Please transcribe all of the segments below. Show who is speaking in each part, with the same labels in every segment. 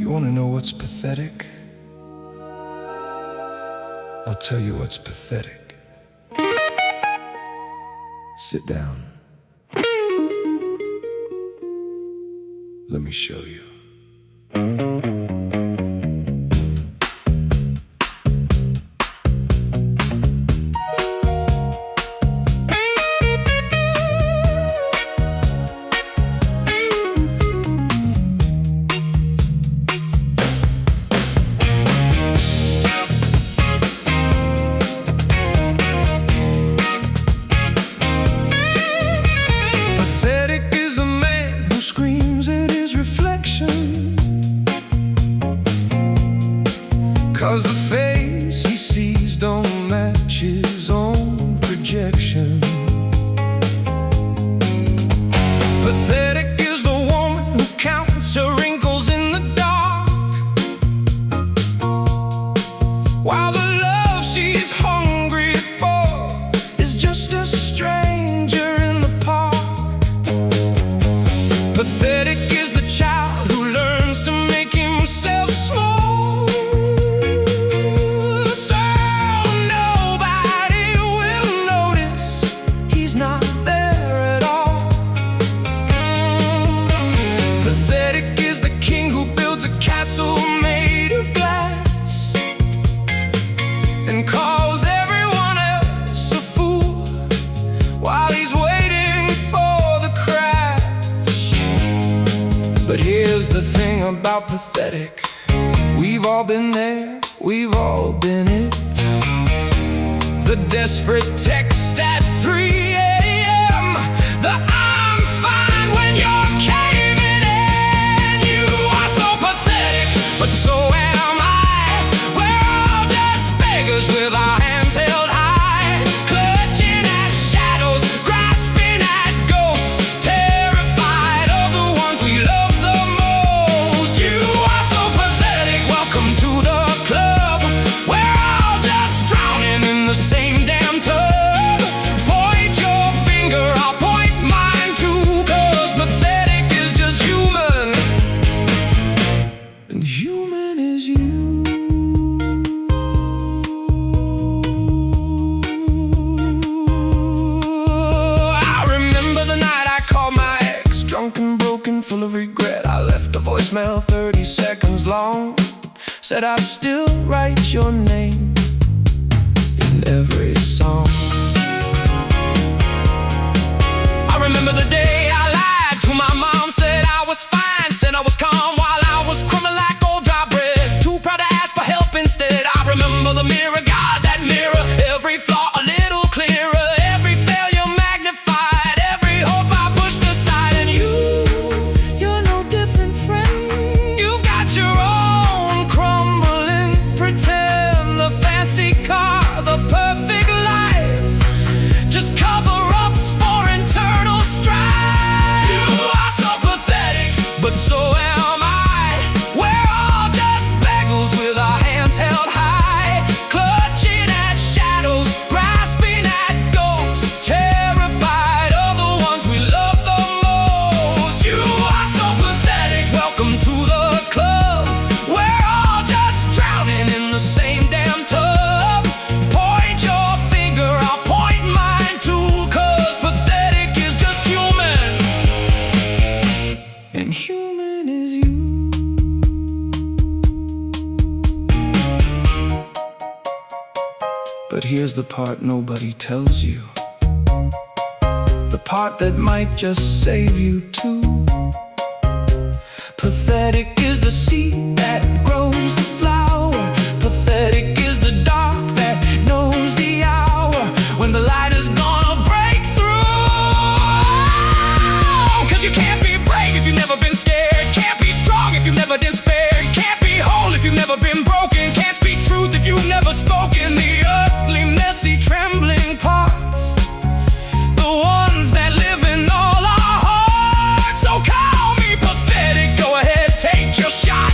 Speaker 1: You wanna know what's pathetic? I'll tell you what's pathetic. Sit down. Let me show you. Cause the face he sees don't match his own projection. Pathetic is the woman who counts her wrinkles in the dark, while the love she's hungry for is just a stranger in the park. Pathetic is the child who learns to make himself small, made of glass, and calls everyone else a fool while he's waiting for the crash. But here's the thing about pathetic: we've all been there, we've all been it. The desperate text at 3 a.m., the I'm fine when you're caving in. You are so pathetic, but so am I. We're all just beggars with our hands held high, clutching at shadows, grasping at ghosts, terrified of the ones we love the most. You are so pathetic. Welcome to the club. We're all just drowning in the same damn tub. Point your finger, I'll point mine too, cause pathetic is just human, and human is you. I remember the night I called my ex, drunk and broken, full of regret. I left a voicemail 30 seconds long, said I still write your name in every song. I remember the day I lied to my mom, said I was fine, said I was calm, while I was crumbling like old dry bread, too proud to ask for help instead. I remember the mirror, God, that mirror, every flaw a little clearer, every failure magnified, every hope I pushed aside. And you're no different, friend. You've got your own crumbling pretend, the fancy car, the perfect life, just cover-ups for internal strife. You are so pathetic, but so am I. We're all just beggars with our hands held high, clutching at shadows, grasping at ghosts, terrified of the ones we love the most. You are so pathetic. Welcome to the club. We're all just drowning in the same damn tub. Point your finger, I'll point mine too, cause pathetic is just human, and human is you. But here's the part nobody tells you, the part that might just save you too. Pathetic is the seed that grows the flower. Pathetic is the dark that knows the hour when the light is gonna break through. Cause you can't be brave if you've never been scared, can't be strong if you've never despaired, can't be whole if you've never been broken, can't speak truth if you've never spoken. The ugly, messy, trembling parts, the ones that live in all our hearts. So call me pathetic, go ahead, take your shot.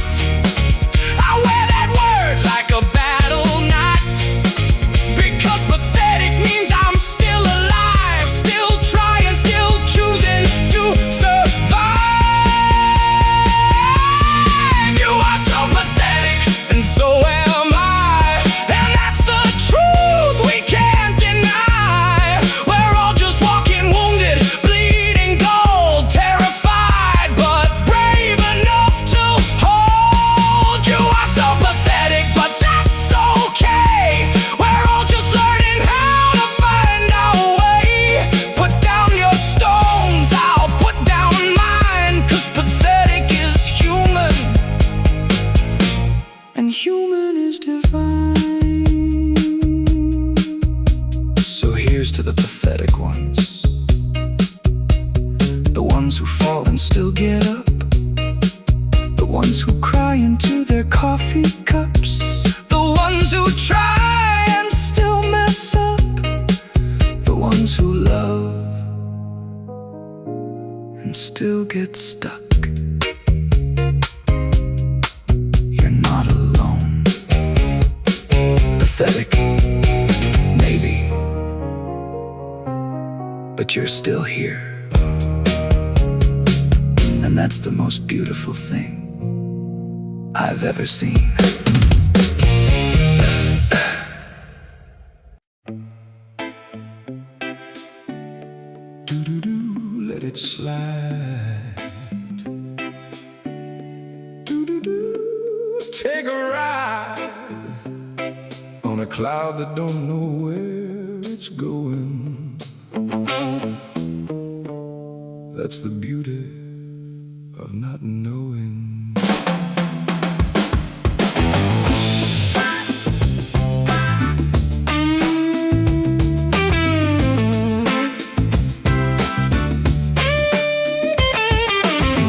Speaker 1: ones who cry into their coffee cups, the ones who try and still mess up, the ones who love and still get stuck. You're not alone. Pathetic, maybe, but you're still here. And that's the most beautiful thing I've ever seen.
Speaker 2: Do-do-do, let it slide. Do-do-do, take a ride on a cloud that don't know where it's going. That's the beauty of not knowing.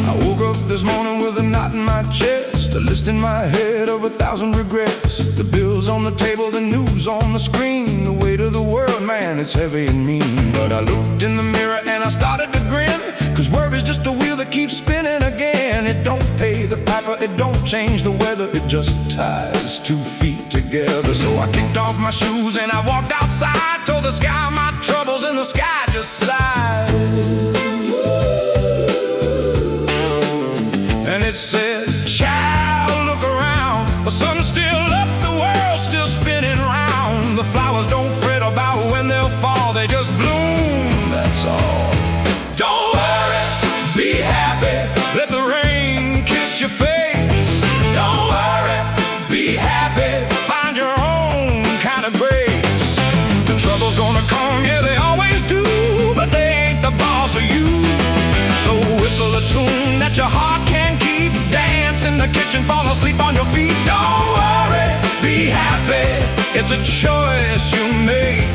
Speaker 2: I woke up this morning with a knot in my chest, a list in my head of 1,000 regrets. The bills on the table, the news on the screen, the weight of the world, man, it's heavy and mean. But I looked in the mirror and I started to grin, 'cause work is just a wheel that keeps spinning again. It don't pay the piper, it don't change the weather, it just ties 2 feet together. So I kicked off my shoes and I walked outside, told the sky my troubles and the sky just sighed. And it said, child, look around, the sun's still up, the world's still spinning round. The flowers don't fret about when they'll fall, they just bloom, that's all. Don't worry, be happy, let the rain kiss your face. Don't worry, be happy, find your own kind of grace. The trouble's gonna come, yeah, they always do, but they ain't the boss of you. So whistle a tune that your heart can keep, dance in the kitchen, fall asleep on your feet. Don't worry, be happy, it's a choice you make.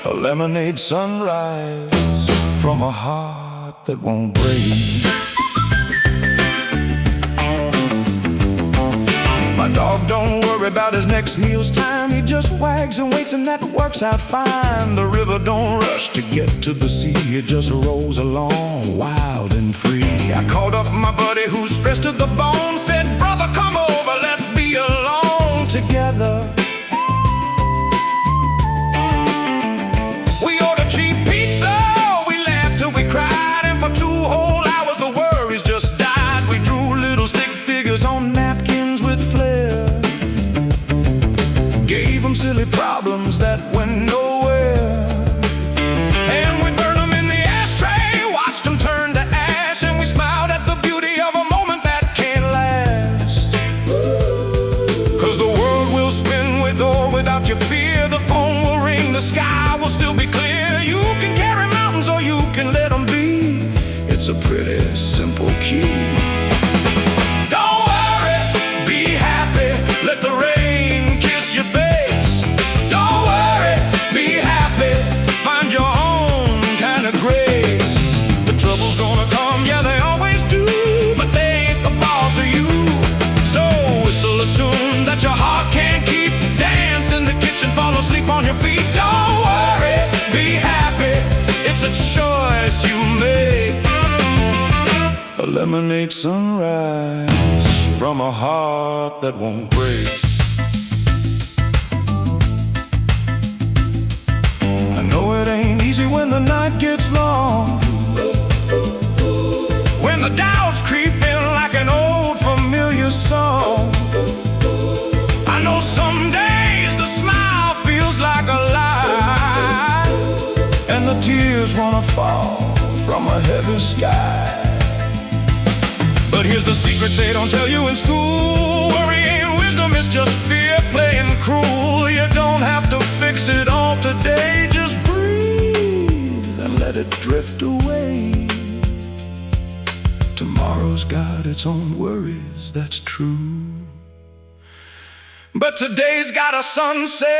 Speaker 2: A lemonade sunrise from a heart that won't break. My dog don't worry about his next meal's time, he just wags and waits and that works out fine. The river don't rush to get to the sea, it just rolls along wild and free. I called up my buddy who's stressed to the bone, said, brother, come over, let's be alone together. We ordered cheap pizza, we laughed till we cried, and for 2 whole hours the worries just died. We drew little stick figures on napkins with flair, gave them silly problems that went nowhere, and we burned them in the ashtray, watched them turn to ash, and we smiled at the beauty of a moment that can't last. 'Cause the world will spin with or without your fear, the phone will ring, the sky will still be clear. You can carry mountains or you can let them be, it's a pretty simple key. Don't worry, be happy, let the rain kiss your face. Don't worry, be happy, find your own kind of grace. The trouble's gonna come, yeah, they always do, but they ain't the boss of you. So whistle a tune that your heart can't keep, dance in the kitchen, fall asleep on your feet. Don't worry, be happy, it's a choice you make. A lemonade sunrise from a heart that won't break. I know it ain't easy when the night gets long, when the doubts creep in like an old familiar song. I know some days the smile feels like a lie, and the tears wanna fall from a heavy sky. But here's the secret they don't tell you in school, worry ain't wisdom, it's just fear playing cruel. You don't have to fix it all today, just breathe and let it drift away. Tomorrow's got its own worries, that's true, but today's got a sunset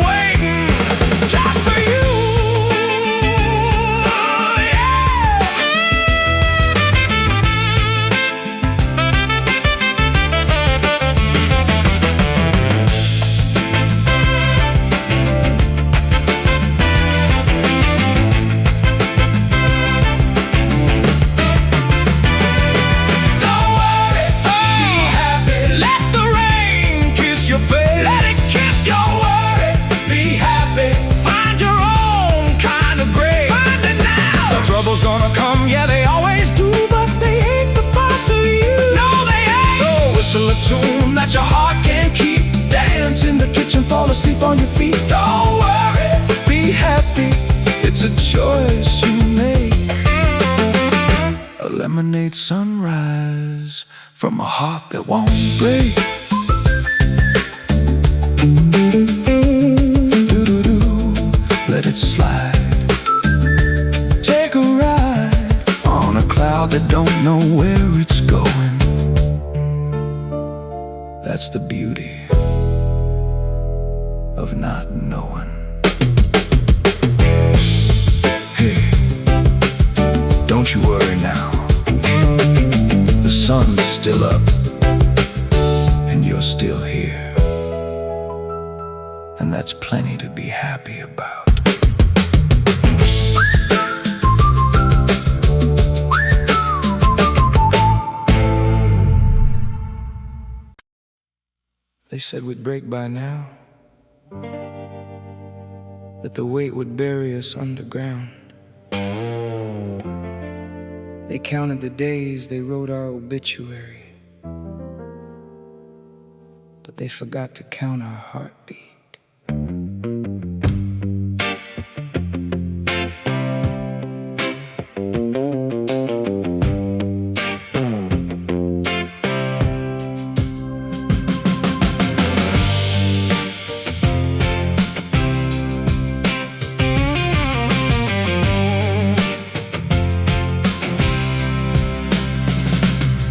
Speaker 2: waiting just for you. Yeah. gonna come, yeah, they always do, but they ain't the boss of you. No, they ain't. So whistle a tune that your heart can't keep. Dance in the kitchen, fall asleep on your feet. Don't worry, be happy, it's a choice you make. A lemonade sunrise from a heart that won't break. Let it slide. Take a ride on a cloud that don't know where it's going. That's the beauty of not knowing. Hey, don't you worry now. The sun's still up and you're still here, and that's plenty to be happy about. They said we'd break by now, that the weight would bury us underground. They counted the days, they wrote our obituary, but they forgot to count our heartbeat.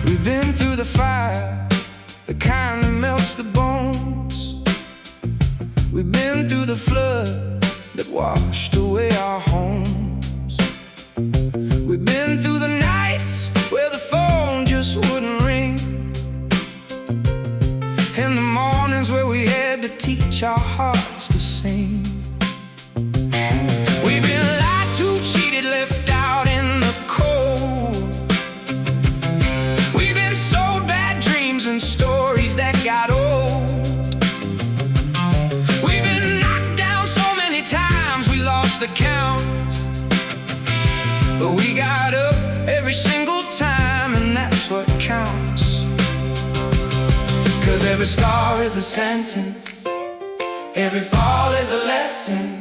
Speaker 2: We've been through the fire, the kind that melts the bones. We've been through the flood that washed away our homes. We've been through the nights where the phone just wouldn't ring, and the mornings where we had to teach our hearts to sing. We've been lied to, cheated, left out in the cold. We've been sold bad dreams and stories that got old. We've been knocked down so many times we lost the count, but we got up every single time, and that's what counts. 'Cause every scar is a sentence, every fall is a lesson,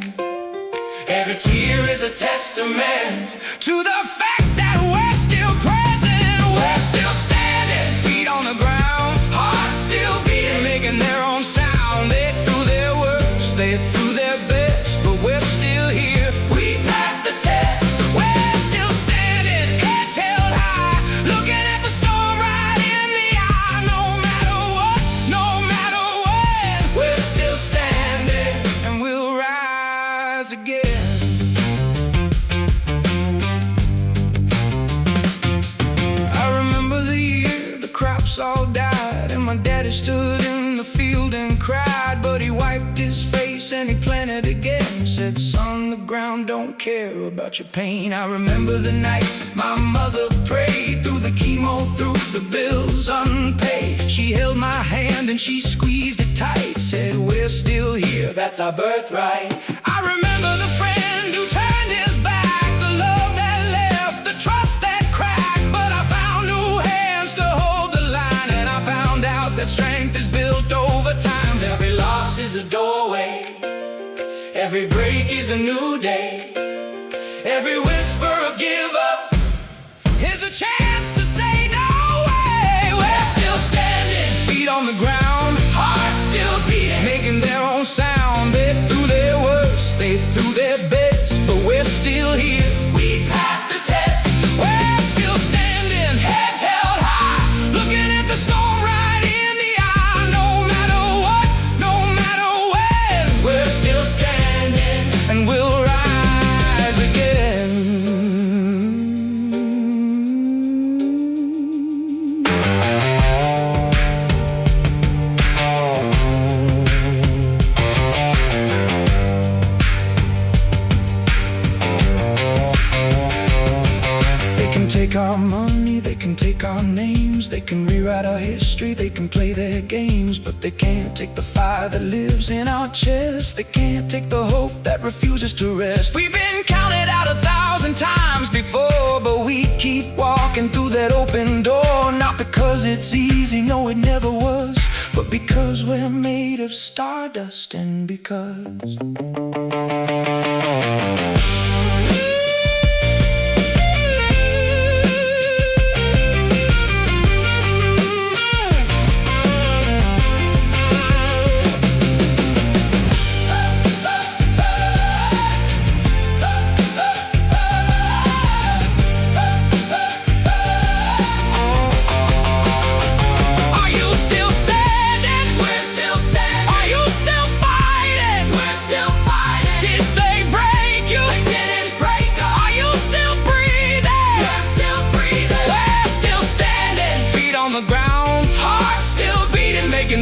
Speaker 2: every tear is a testament to the fact that we're still present. We're still standing, feet on the ground, hearts still beating, making their own sound. They threw their worst, they threw their best, but we're still here. We passed the test. We're still standing, heads held high, looking at the storm right in the eye. No matter what, no matter when, we're still standing, and we'll rise again. I remember the year the crops all died, and my daddy stood in the field and cried, but he wiped his face and he planted again. Said, son, the ground don't care about your pain. I remember the night my mother prayed, through the chemo, through the bills unpaid. She held my hand and she squeezed it tight, said, we're still here, that's our birthright. I remember the friend who turned his back, the love that left, the trust that cracked, but I found new hands to hold the line, and I found out that strength is built over time. Every loss is a doorway, every break is a new day, every whisper of give up is a chance to say no way. We're still standing, feet on the ground, hearts still beating, making their own sound. They threw their worst, they threw their best, but we're still here. We passed the test. We're still standing, heads held high, looking at the storm right in the eye. No matter what, no matter when, we're still standing, and we'll rise again. They can take our money, they can take our names, they can rewrite our history, they can play their games, but they can't take the fire that lives in our chest. They can't take the hope that refuses to rest. We've been counted out 1,000 times before, but it's easy, no it never was, but because we're made of stardust and because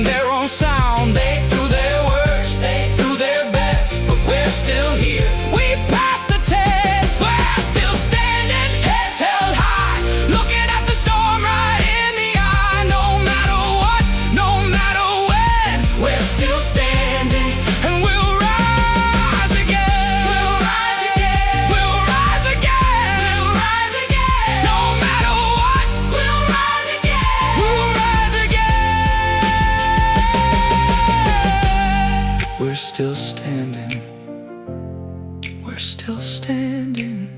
Speaker 2: their own sound. They threw their worst, they threw their best, but we're still here. We passed the test. We're still standing, heads held high, looking at the storm right in the eye. No matter what, no matter when, we're still standing, and we'll rise again. We'll rise again. We'll rise again. We'll rise again. No matter what, we'll rise again. We'll rise again. We're still standing, we're still standing,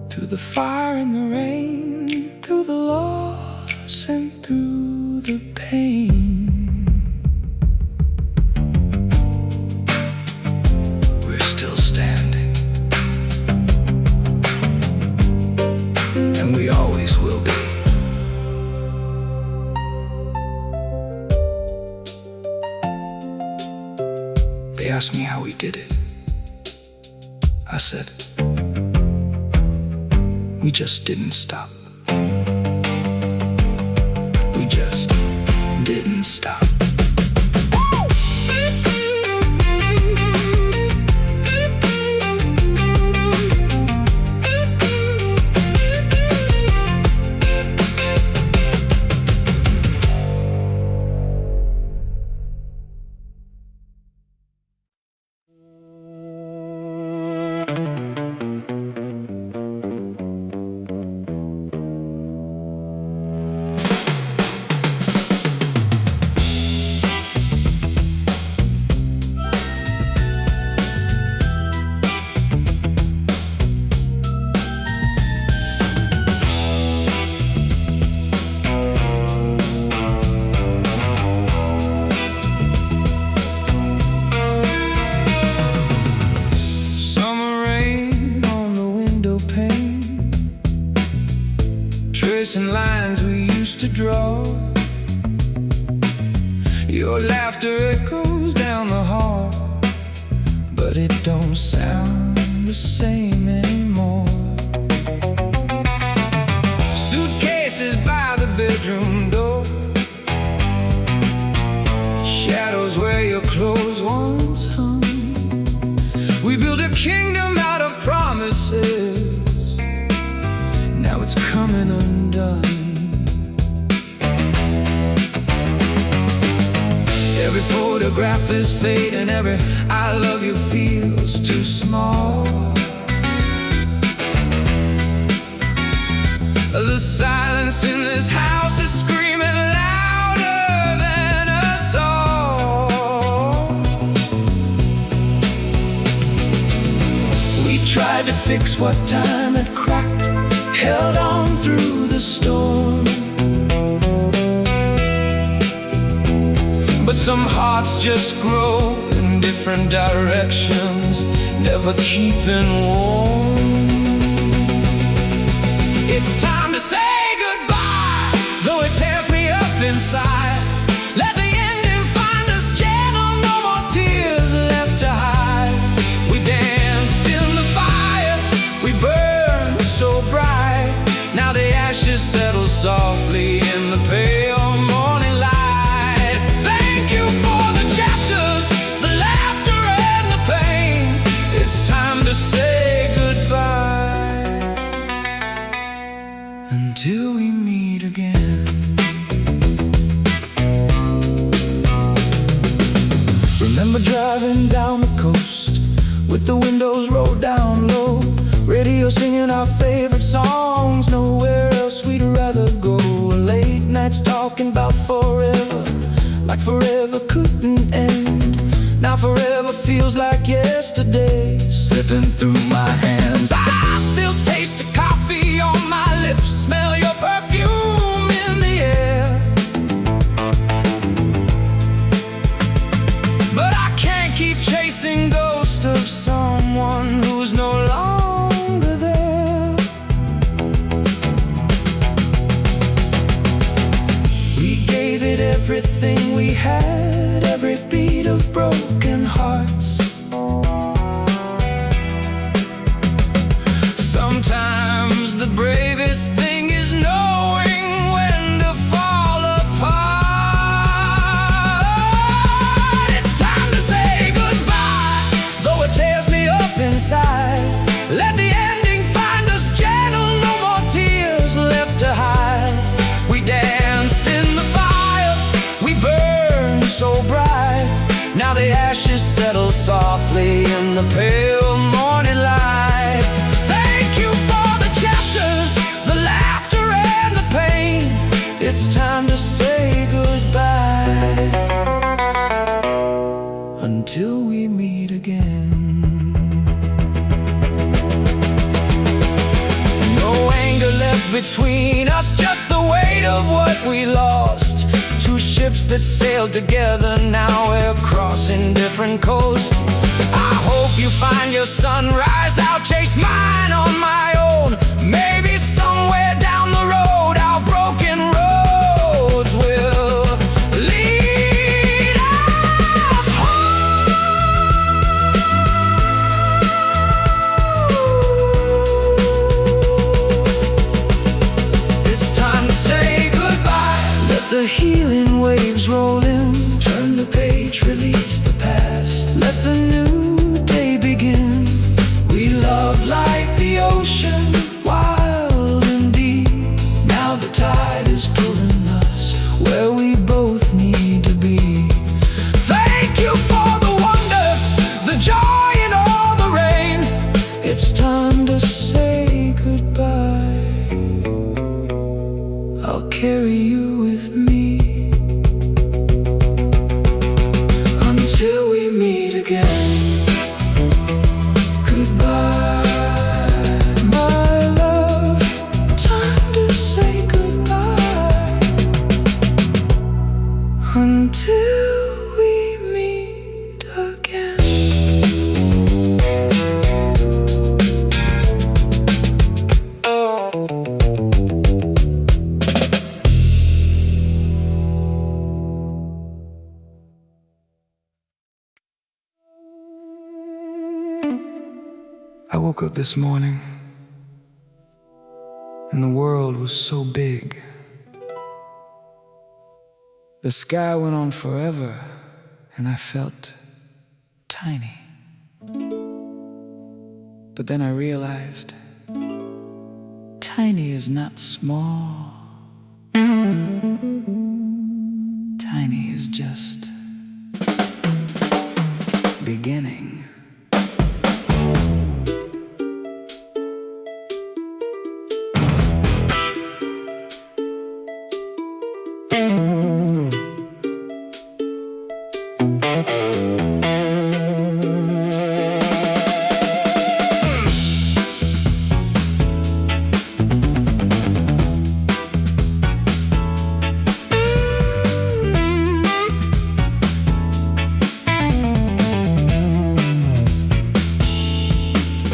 Speaker 2: through the fire and the rain, through the loss and through the pain. We're still standing, and we always will be. They asked me how we did it. I said, we just didn't stop. We just didn't stop. Tracing lines we used to draw. Your laughter echoes down the hall, but it don't sound the same anymore. Suitcases by the bedroom door, shadows where your clothes once hung. We built a kingdom out of promises, now it's coming undone. Every photograph is fading, every I love you feels too small. The silence in this house is screaming louder than us all. We tried to fix what time had cracked, held on through the storm. But some hearts just grow in different directions, never keeping warm. It's time to say goodbye, though it tears me up inside. Let the ending find us gentle, no more tears left to hide. We danced in the fire, we burned so bright. Now the ashes settle softly in the pale morning light. Thank you for the chapters, the laughter and the pain. It's time to say goodbye, until we meet again. Remember driving down the coast with the windows rolled down low, radio singing our favorite songs, nowhere else we'd rather go. Late nights talking
Speaker 1: slipping through my hands. I still taste the coffee on my lips, smell your perfume in the air. But I can't keep chasing ghosts of someone who's no longer there. We gave it everything we had, every beat of broken hearts. Sometimes the bravest thing is knowing when to fall apart. It's time to say goodbye, though it tears me up inside. Let the ending find us gentle, no more tears left to hide. We danced in the fire, we burned so bright. Now the ashes settle softly in the pale morning light. Thank you for the chapters, the laughter and the pain. It's time to say goodbye, until we meet again. No anger left between us, just the weight of what we lost. Two ships that sailed together, now we're crossing different coasts. I hope you find your sunrise, I'll chase mine on my own. Maybe somewhere down the road our broken roads will lead us home. It's time to say goodbye, let the healing waves roll in. Turn the page, release the past, let the new day begin. We love like the ocean, wild and deep. Now the tide is pulling us where we both need to be. Thank you for the wonder, the joy and all the rain. It's time to say goodbye. I'll carry you with me until we meet again. Goodbye, my love, time to say goodbye, until we meet again.
Speaker 2: I woke up this morning, and the world was so big. The sky went on forever, and I felt tiny. But then I realized, tiny is not small. Tiny is just beginning.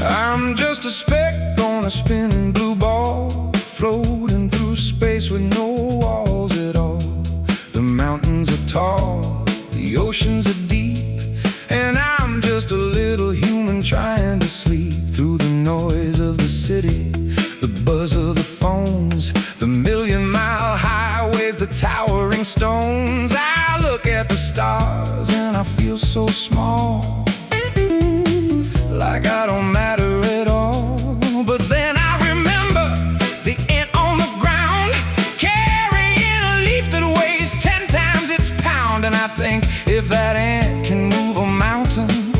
Speaker 2: I'm just a speck on a spinning blue ball, floating through space with no walls at all. The mountains are tall, the oceans are deep, and I'm just a little human trying to sleep through the noise of the city, the buzz of the phones, the million-mile highways, the towering stones. I look at the stars and I feel so small, like I don't matter at all. But then I remember the ant on the ground, carrying a leaf that weighs 10 times its pound. And I think, if that ant can move a mountain,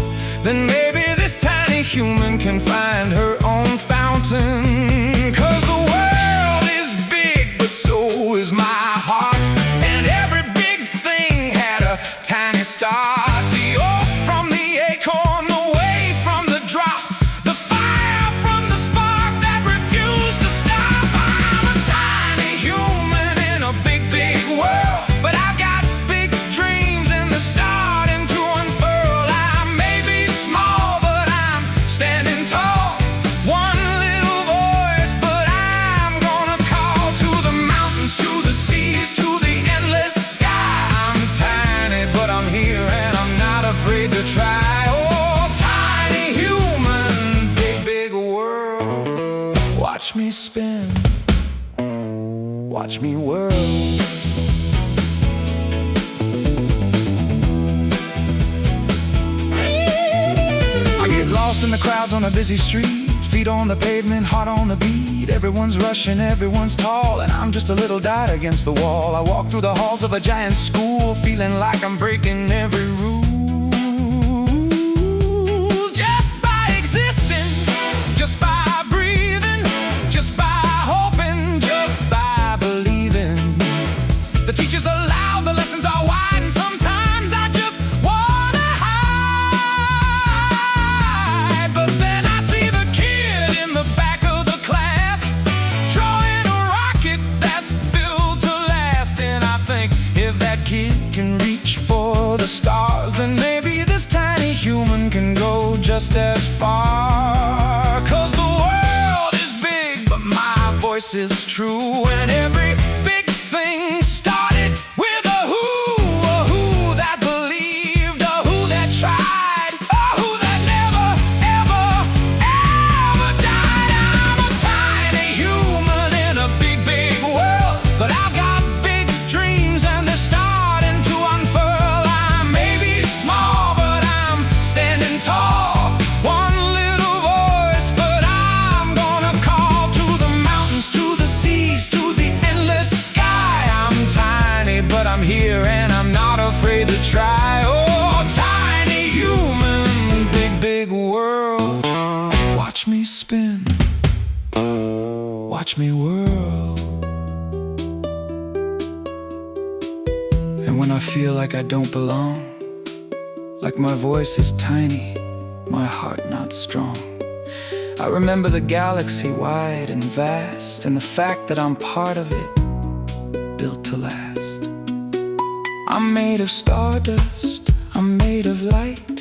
Speaker 2: then maybe this tiny human can find her own fountain. 'Cause the world is watch me whirl. I get lost in the crowds on a busy street, feet on the pavement, heart on the beat. Everyone's rushing, everyone's tall, and I'm just a little dot against the wall. I walk through the halls of a giant school, feeling like I'm breaking every rule. Just by existing, just by breathing, just by hoping, just by believing. The teachers are loud, the lessons are wide, and sometimes I just wanna hide. But then I see the kid in the back of the class, drawing a rocket that's built to last. And I think, if that kid can reach for the stars, then maybe this tiny human can go just as far. 'Cause the world is big, but my voice is true, and every big thing started with a who that believed, a who that tried, a who that never, ever, ever died. I'm a tiny human in a big, big world, but I've got big dreams and they're starting to unfurl. I may be small, but I'm standing tall. One little voice, but I'm gonna call to the mountains, to the seas, to the endless sky. I'm tiny, but I'm here and I'm not afraid to try. Oh, tiny human, big, big world. Watch me spin, watch me whirl. And when I feel like I don't belong, like my voice is tiny, my heart not strong, I remember the galaxy wide and vast, and the fact that I'm part of it, built to last. I'm made of stardust, I'm made of light,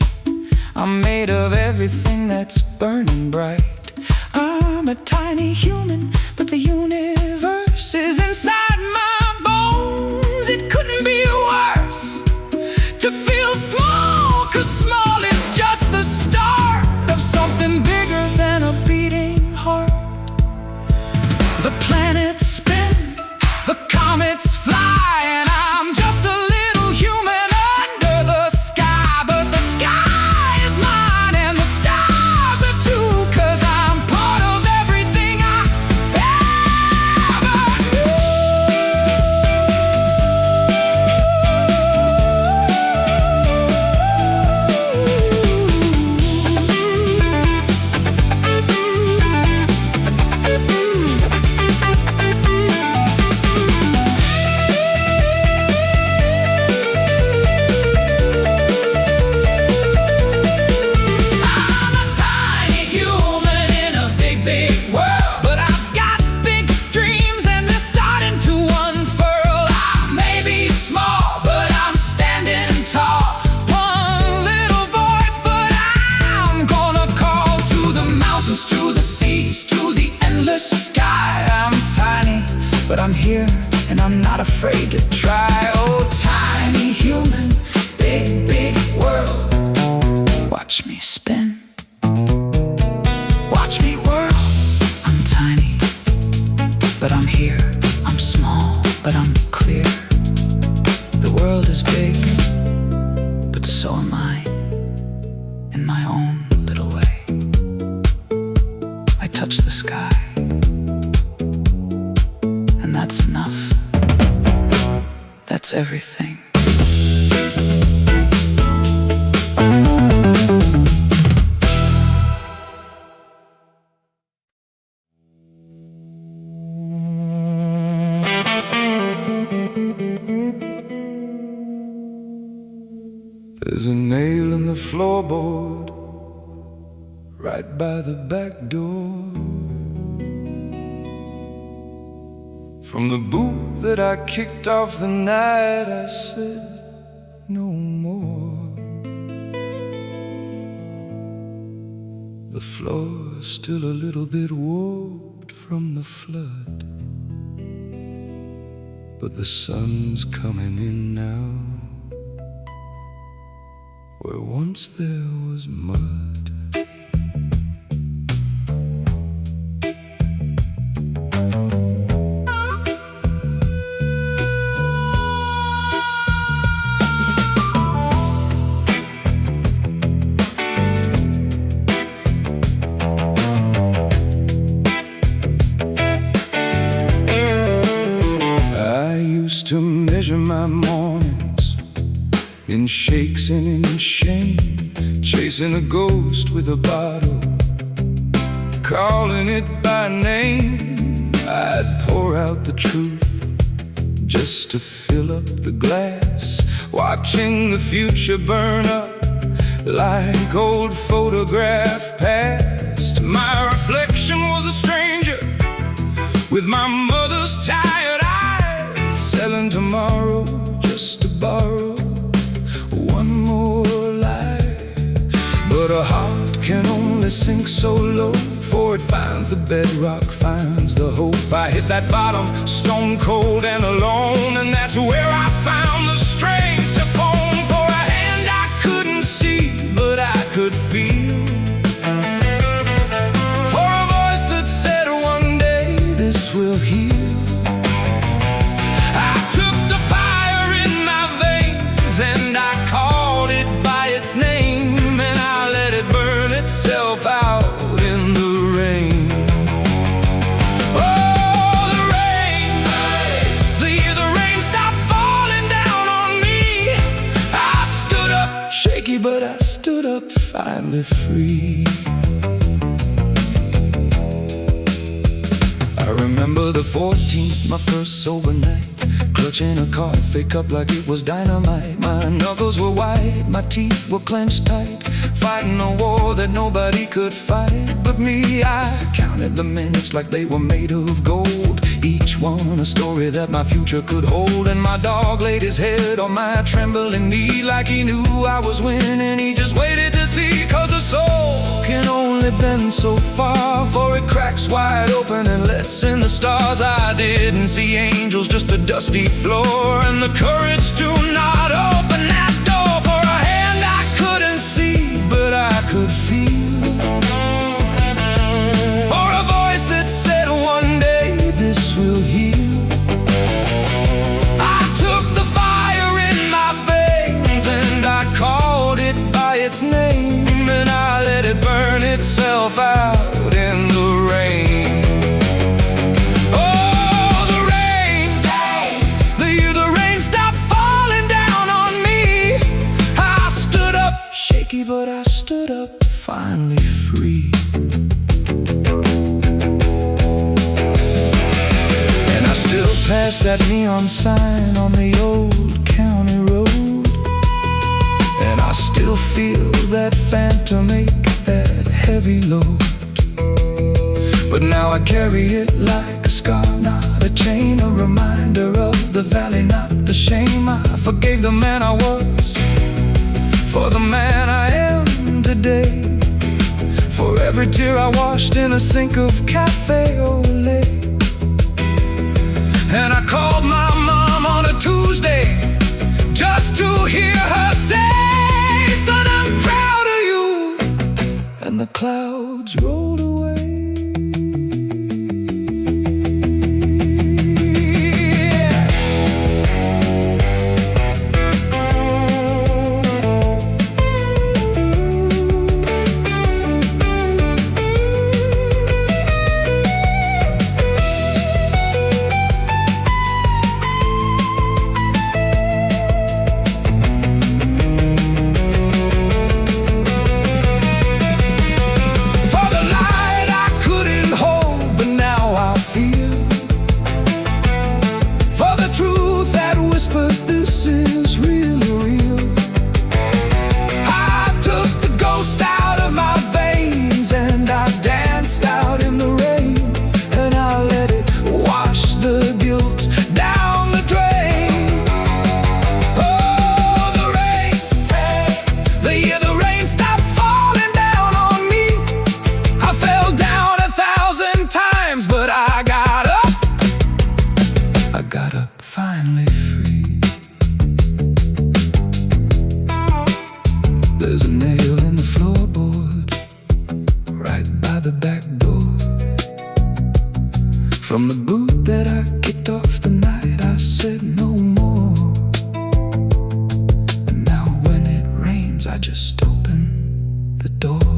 Speaker 2: I'm made of everything that's burning bright. I'm a tiny human, but the universe is inside my bones. It couldn't be worse to feel small, 'cause small is just the start of something bigger than a beating heart. The planets spin, the comets fly, and I'm just a little human under the sky. But the sky is mine and the stars are too, 'cause I'm part of everything I ever knew. I'm a tiny human in a big, big world, but I've got big dreams and they're starting to unfurl. I may be small, but I'm standing tall. One little voice, but I'm gonna call to the mountains, to the seas, to the endless sky. I'm tiny, but I'm here and I'm not afraid to try. Oh, tiny human, big, big world. Watch me spin, watch me whirl. I'm tiny, but I'm here. I'm small, but I'm clear. The world is big, but so am I, in my own little way. I touch the sky, and that's enough. That's everything. There's a nail in the floorboard right by the back door. From the boot that I kicked off the night I said no more. The floor's still a little bit warped from the flood, but the sun's coming in now where once there was mud. to measure my mornings in shakes and in shame, chasing a ghost with a bottle, calling it by name. I'd pour out the truth just to fill up the glass, watching the future burn up like old photograph past. My reflection was a stranger with my mother's tired eyes, selling tomorrow just to borrow one more lie. But a heart can only sink so low, before it finds the bedrock, finds the hope. I hit that bottom stone cold and alone, and that's where I found the strength to phone for a hand I couldn't see, but I could feel, for a voice that said one day this will heal. I took the fire in my veins and I called it by its name, and I let it burn itself out in the rain. Oh, the rain, the rain stopped falling down on me. I stood up, shaky, but I stood up finally free. I remember the 14th, my first sober night, clutching a coffee cup like it was dynamite. My knuckles were white, my teeth were clenched tight, fighting a war that nobody could fight but me. I counted the minutes like they were made of gold, each one a story that my future could hold. And my dog laid his head on my trembling knee like he knew I was winning. He just waited to see, 'cause a soul can only bend so far, for it cracks wide open and lets in the stars. I didn't see angels, just a dusty floor, and the courage to not open that door for a hand I couldn't see, but I could feel, for a voice that said one day this will heal. I took the fire in my veins and I called it by its name, and I let it burn itself out in the rain. But I stood up finally free. And I still pass that neon sign on the old county road, and I still feel that phantom ache, that heavy load. But now I carry it like a scar, not a chain, a reminder of the valley, not the shame. I forgave the man I was, for the man I am today, for every tear I washed in a sink of cafe au lait. And I called my mom on a Tuesday just to hear her say, "Son, I'm proud of you." And the clouds rolled away. There's a nail in the floorboard right by the back door, from the boot that I kicked off the night I said no more. And now when it rains I just open the door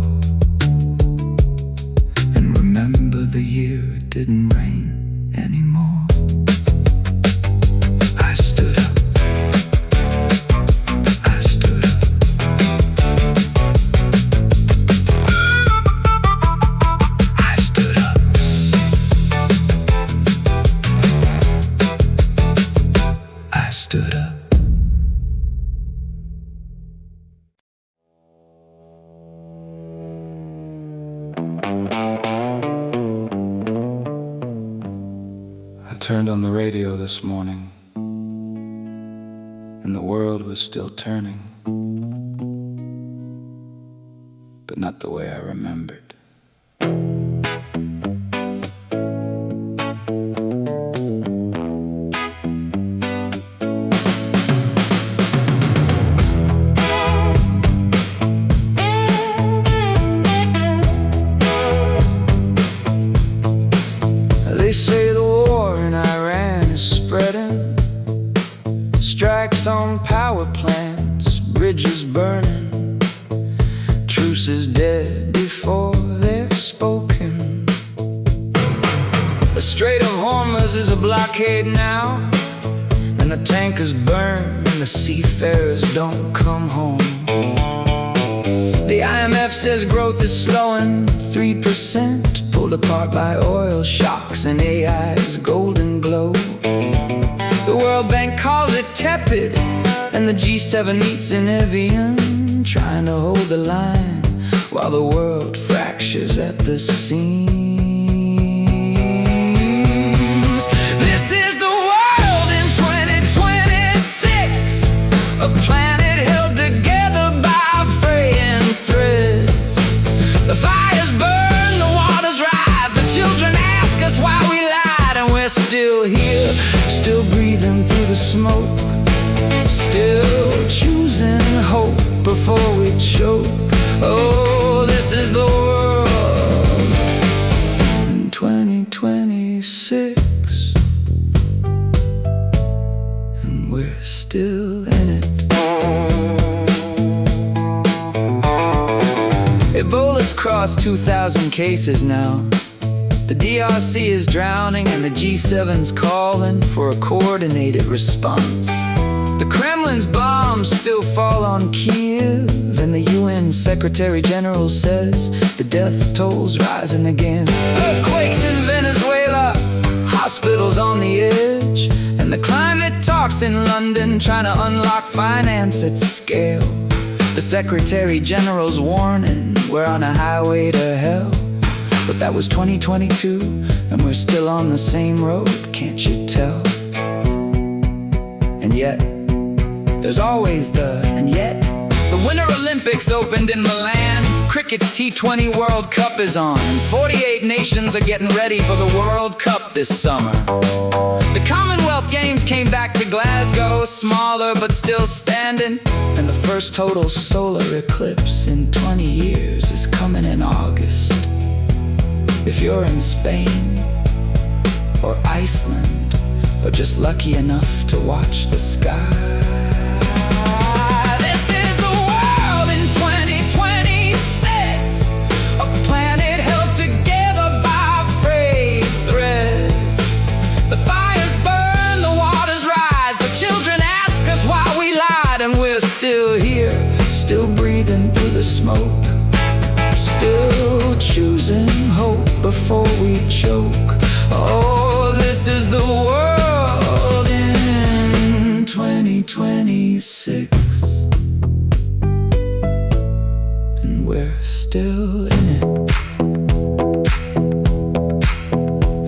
Speaker 2: and remember the year it didn't rain anymore. I
Speaker 3: turned on the radio this morning, and the world was still turning, but not the way I remembered. They say the war in Iran is spreading, strikes on power plants, bridges burning, truce is dead before they're spoken. The Strait of Hormuz is a blockade now, and the tankers burn and the seafarers don't come home. The IMF says growth is slowing 3%, pulled apart by oil shocks and AI's golden glow. The World Bank calls it tepid, and the G7 meets in Evian, trying to hold the line while the world fractures at the seams. This is the world in 2026, a planet held together by fraying threads. The fires burn, the waters rise, the children ask us why we lied, and we're still here, still breathing through the smoke, still choosing hope before we choke. Oh, this is the world in 2026, and we're still in it. Ebola's crossed 2,000 cases now. The DRC is drowning, and the G7's calling for a coordinated response. The Kremlin's bombs still fall on Kiev, and the UN Secretary General says the death toll's rising again. Earthquakes in Venezuela, hospitals on the edge, and the climate talks in London trying to unlock finance at scale. The Secretary General's warning we're on a highway to hell. But that was 2022, and we're still on the same road, can't you tell? And yet, there's always the and yet. The Winter Olympics opened in Milan, cricket's T20 World Cup is on, and 48 nations are getting ready for the World Cup this summer. The Commonwealth Games came back to Glasgow, smaller but still standing, and the first total solar eclipse in 20 years is coming in August. If you're in Spain or Iceland, or just lucky enough to watch the sky, this is the world in 2026, a planet held together by frayed threads. The fires burn, the waters rise, the children ask us why we lied, and we're still here, still breathing through the smoke, still choosing hope before we choke. Oh, this is the world in 2026, and we're still in it.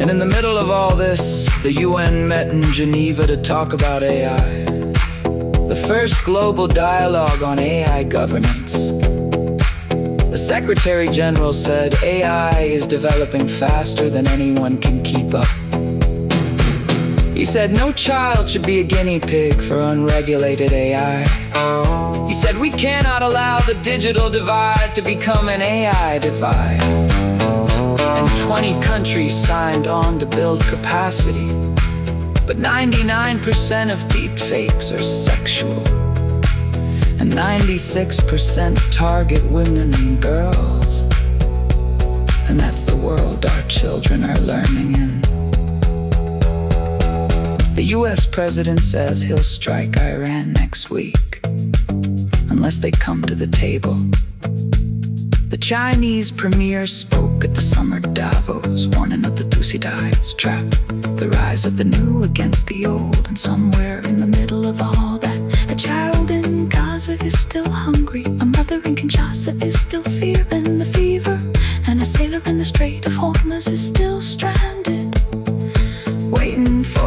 Speaker 3: And in the middle of all this, the UN met in Geneva to talk about AI, the first global dialogue on AI governance. The Secretary General said AI is developing faster than anyone can keep up. He said no child should be a guinea pig for unregulated AI. He said we cannot allow the digital divide to become an AI divide. And 20 countries signed on to build capacity, but 99% of deep fakes are sexual, and 96% target women and girls. And that's the world our children are learning in. The US president says he'll strike Iran next week, unless they come to the table. The Chinese premier spoke at the summer Davos, warning of the Thucydides trap, the rise of the new against the old. And somewhere in the middle of all that, a child in Gaza is still hungry, a mother in Kinshasa is still fearing the fever, and a sailor in the Strait of Hormuz is still stranded, waiting for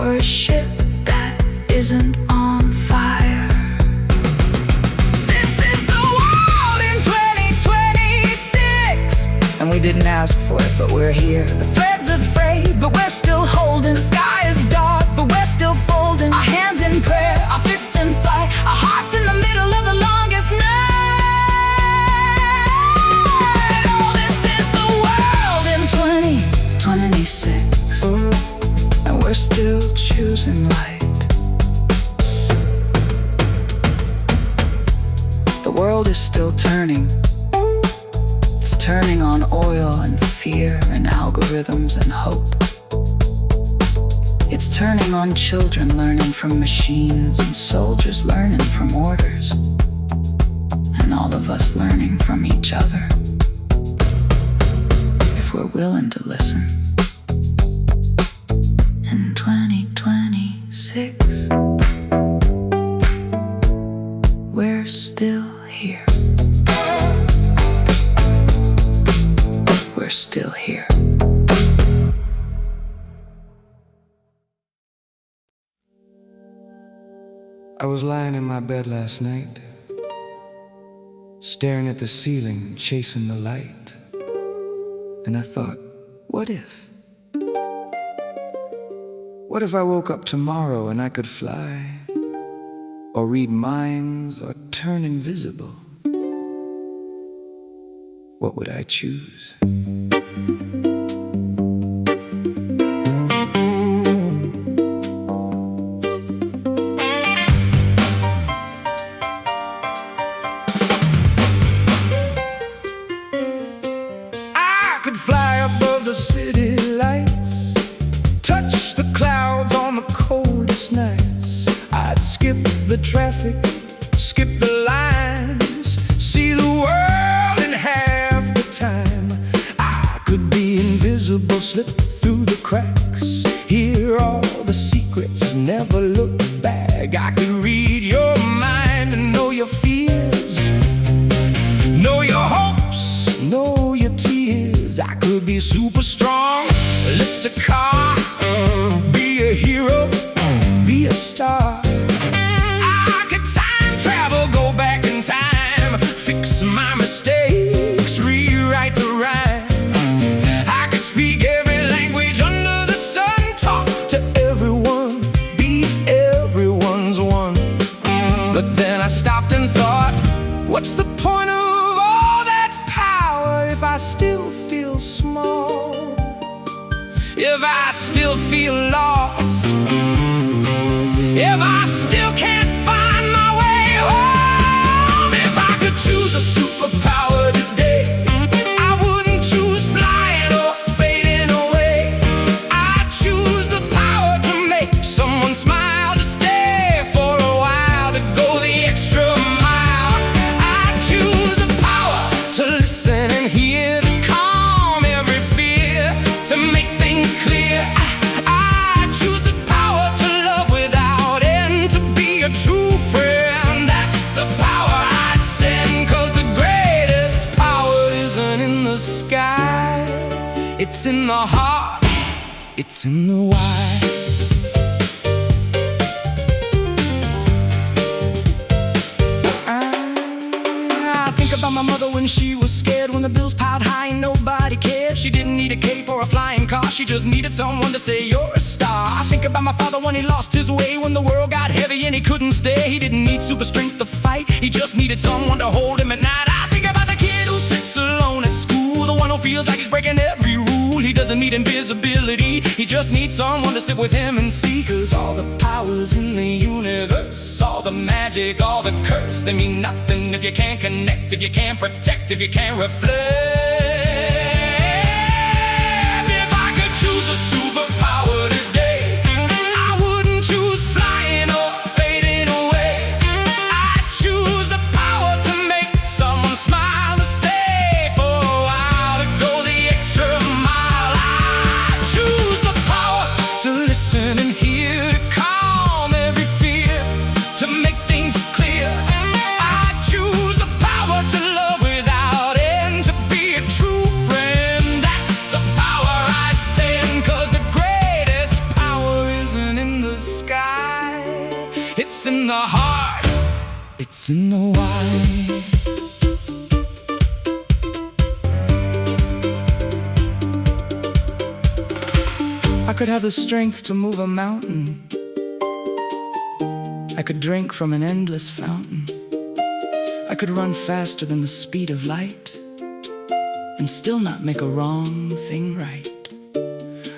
Speaker 3: here. The threads are frayed, but we're still holding. The sky is dark, but we're still folding. Our hands in prayer, our fists in fight, our hearts in the middle of the longest night. Oh, this is the world in 2026, and we're still choosing light. The world is still turning. It's turning on oil and fear and algorithms and hope. It's turning on children learning from machines and soldiers learning from orders, and all of us learning from each other, if we're willing to listen. In 2026, we're still here. We're still here.
Speaker 4: I was lying in my bed last night, staring at the ceiling, chasing the light. And I thought, what if? What if I woke up tomorrow and I could fly, or read minds, or turn invisible? What would I choose? I could fly above the city lights, touch the clouds on the coldest nights. I'd skip the traffic, skip the lines, see the world in half the time. I could be invisible, slip through the cracks, hear all the secrets, never look back. I could read your mind and know your fears, know your hopes, know your tears. I could be super strong, lift a car, be a hero, be a star. I could time travel, go back in time, fix my mistakes, rewrite the rhyme. I could speak every language under the sun, talk to everyone, be everyone's one. But then I stopped and thought, what's the point of all that power if I still feel small? If I still feel lost, if I still can't find my way home. If I could choose a superpower today, I wouldn't choose flying or fading away. I'd choose the power to make someone smile, to stay for a while, to go the extra mile. I'd choose the power to listen and hear, to calm every fear, to make things clear. I choose the power to love without end, to be a true friend. That's the power I'd send, 'cause the greatest power isn't in the sky, it's in the heart, it's in the why. I think about my mother when she was scared, when the bills piled high and nobody cared. She didn't need a cape or a flying car, she just needed someone to say you're a star. I think about my father when he lost his way, when the world got heavy and he couldn't stay. He didn't need super strength to fight, he just needed someone to hold him at night. I think about the kid who sits alone at school, the one who feels like he's breaking every rule. He doesn't need invisibility, he just needs someone to sit with him and see. 'Cause all the powers in the universe, all the magic, all the curse, they mean nothing if you can't connect, if you can't protect, if you can't reflect. If I could choose a superpower today, I wouldn't choose flying or fading away. I'd choose the power to make someone smile, to stay for a while, to go the extra mile. I'd choose the power to listen and hear, to calm every fear, to make things clear. I'd choose the power to love without end, to be a true friend. That's the power I'd send, 'cause the greatest power isn't in the sky, it's in the heart, it's in the why.
Speaker 3: could have the strength to move a mountain. I could drink from an endless fountain. I could run faster than the speed of light and still not make a wrong thing right.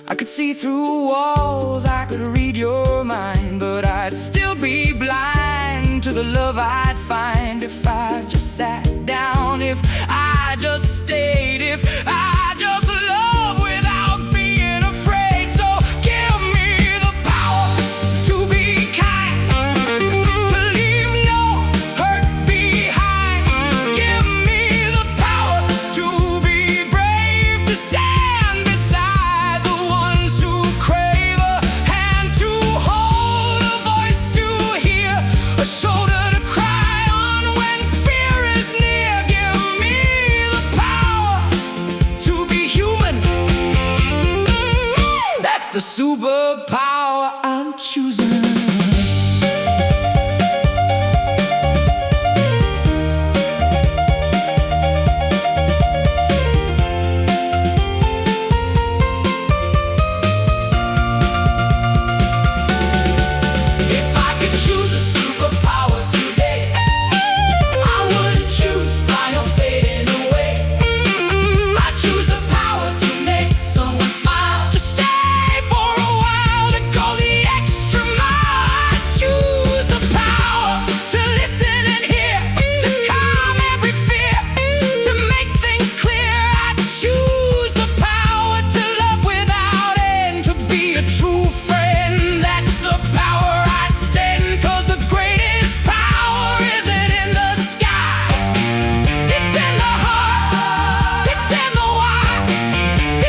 Speaker 3: I could see through walls, I could read your mind, but I'd still be blind to the love I'd find if I just sat down, if I just stayed, if I just loved without being afraid. So give me the power to be kind, to leave no hurt behind. Give me the power to be brave, to stand beside the ones who crave a hand, to hold a voice to hear, a shoulder to cry on when fear is near. Give me the power to be human. That's the superpower I'm choosing. If I could choose a superpower today, I wouldn't choose final fading away. I choose the power to make someone smile, to stay for a while, to go the extra mile. I choose the power to listen and hear, to calm every fear, to make things clear. I choose the power to love without end, to be a true friend. That's the power I'd send, 'cause the greatest power isn't in the sky. It's in the heart, it's in the why,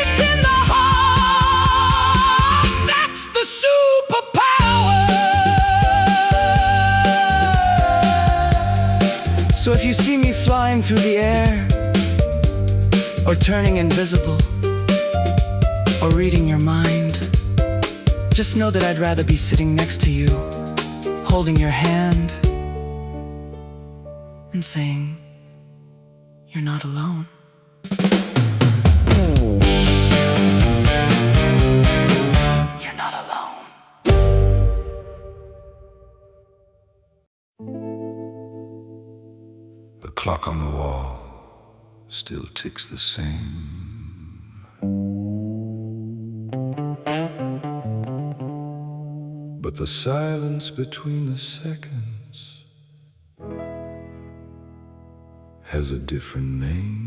Speaker 3: it's in the heart. That's the superpower. So if you see me flying through the air, or turning invisible, or reading your mind, just know that I'd rather be sitting next to you, holding your hand and saying, you're not alone. You're not alone.
Speaker 2: The clock on the wall still ticks the same. But the silence between the seconds has a different name.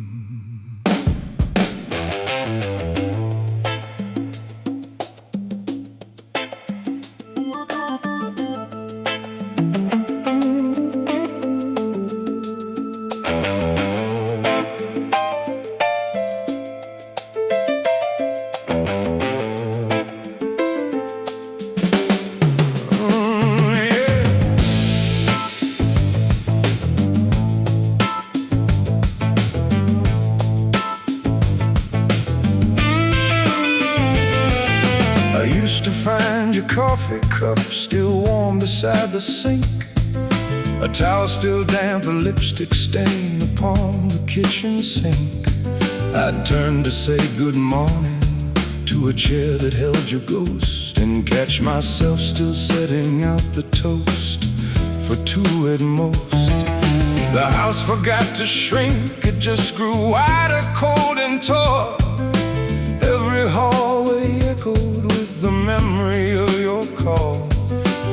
Speaker 2: I used to find your coffee cup still warm beside the sink, a towel still damp, a lipstick stain upon the kitchen sink. I'd turn to say good morning to a chair that held your ghost, and catch myself still setting out the toast for two at most. The house forgot to shrink, it just grew wider, cold and tall. Every hallway echoed with the memory of your call.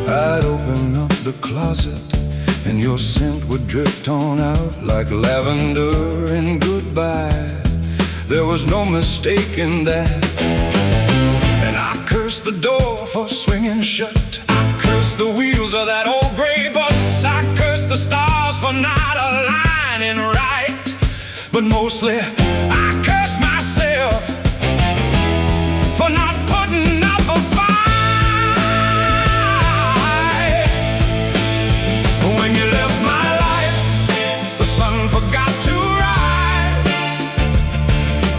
Speaker 2: I'd open up the closet and your scent would drift on out like lavender in goodbye. There was no mistaking that. And I cursed the door for swinging shut. I cursed the wheels of that old gray bus. I cursed the stars for not aligning right. But mostly I cursed myself for not putting up a fight. When you left my life, the sun forgot to rise.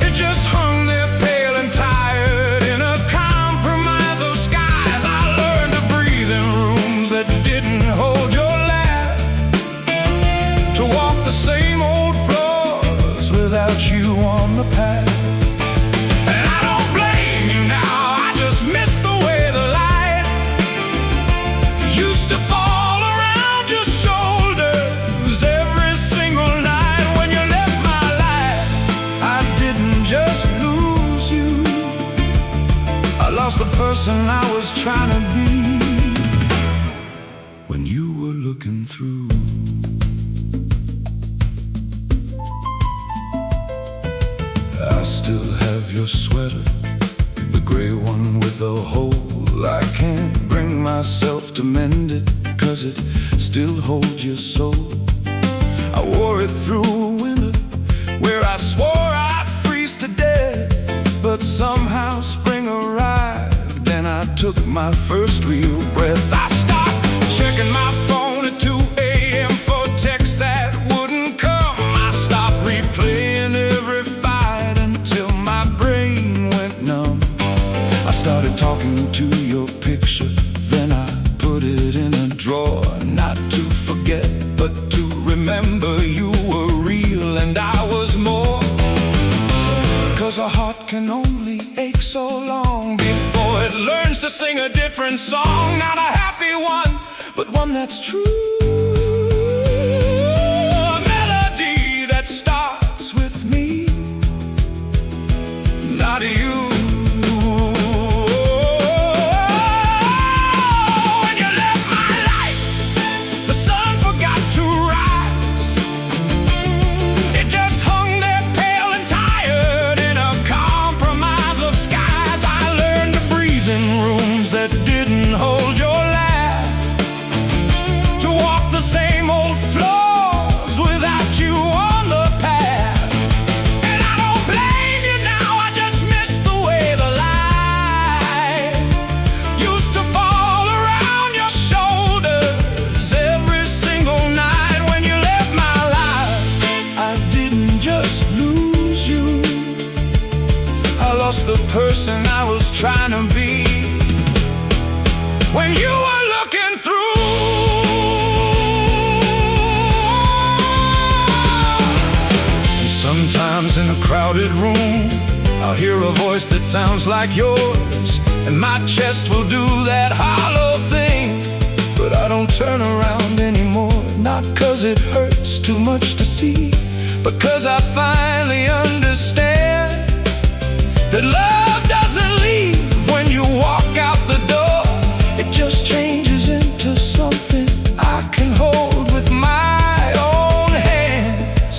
Speaker 2: It just hung there pale and tired in a compromise of skies. I learned to breathe in rooms that didn't hold your laugh, to walk the same old floors without you person I was trying to be when you were looking through. I still have your sweater, the gray one with a hole. I can't bring myself to mend it, 'cause it still holds your soul. I wore it through a winter where I swore I'd freeze to death, but somehow spring arrived and I took my first real breath. I stopped checking my phone at 2 a.m. for texts that wouldn't come. I stopped replaying every fight until my brain went numb. I started talking to your picture, then I put it in a drawer, not to forget but to remember you were real and I was more. 'Cause a heart can only ache so long before it learns to sing a different song. Not a happy one, but one that's true. A melody that starts with me, not you. The person I was trying to be when you were looking through. And sometimes in a crowded room I'll hear a voice that sounds like yours, and my chest will do that hollow thing. But I don't turn around anymore, not 'cause it hurts too much to see, but 'cause I finally understand that love doesn't leave when you walk out the door. It just changes into something I can hold with my own hands.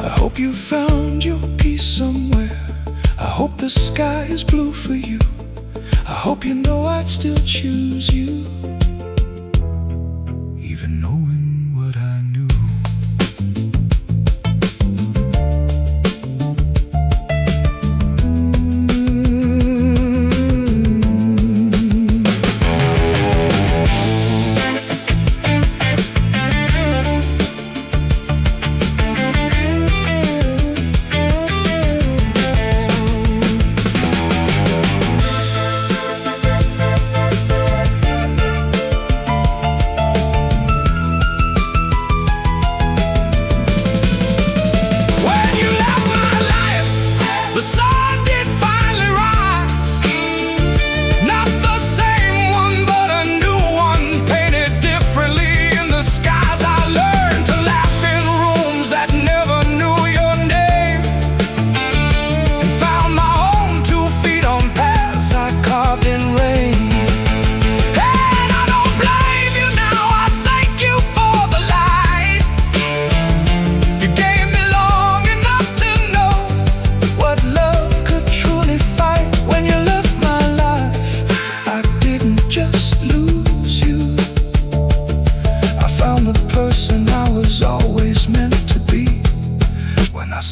Speaker 2: I hope you found your peace somewhere. I hope the sky is blue for you. I hope you know I'd still choose you, even knowing what I knew.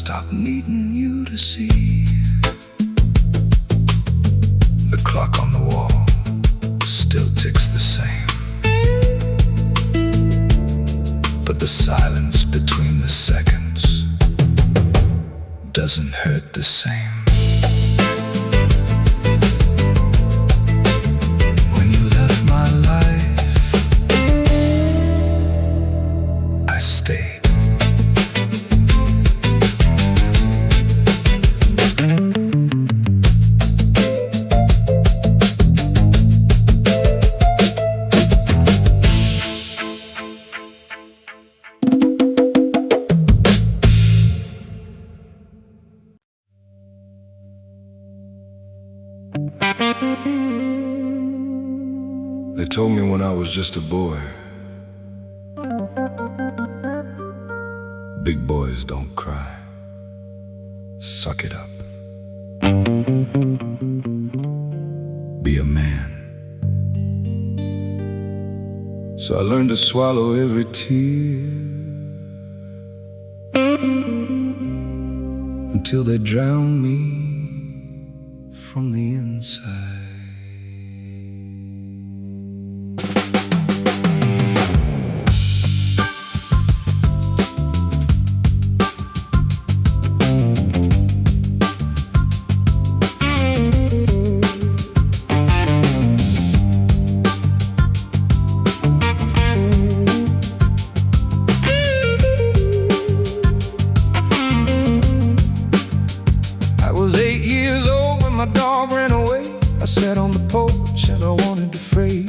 Speaker 2: Stop needing you to see. The clock on the wall still ticks the same, but the silence between the seconds doesn't hurt the same. When you left my life, I stayed. They told me when I was just a boy, big boys don't cry. Suck it up. Be a man. So I learned to swallow every tear until they drown me from the inside.
Speaker 4: I sat on the porch and I wanted to fray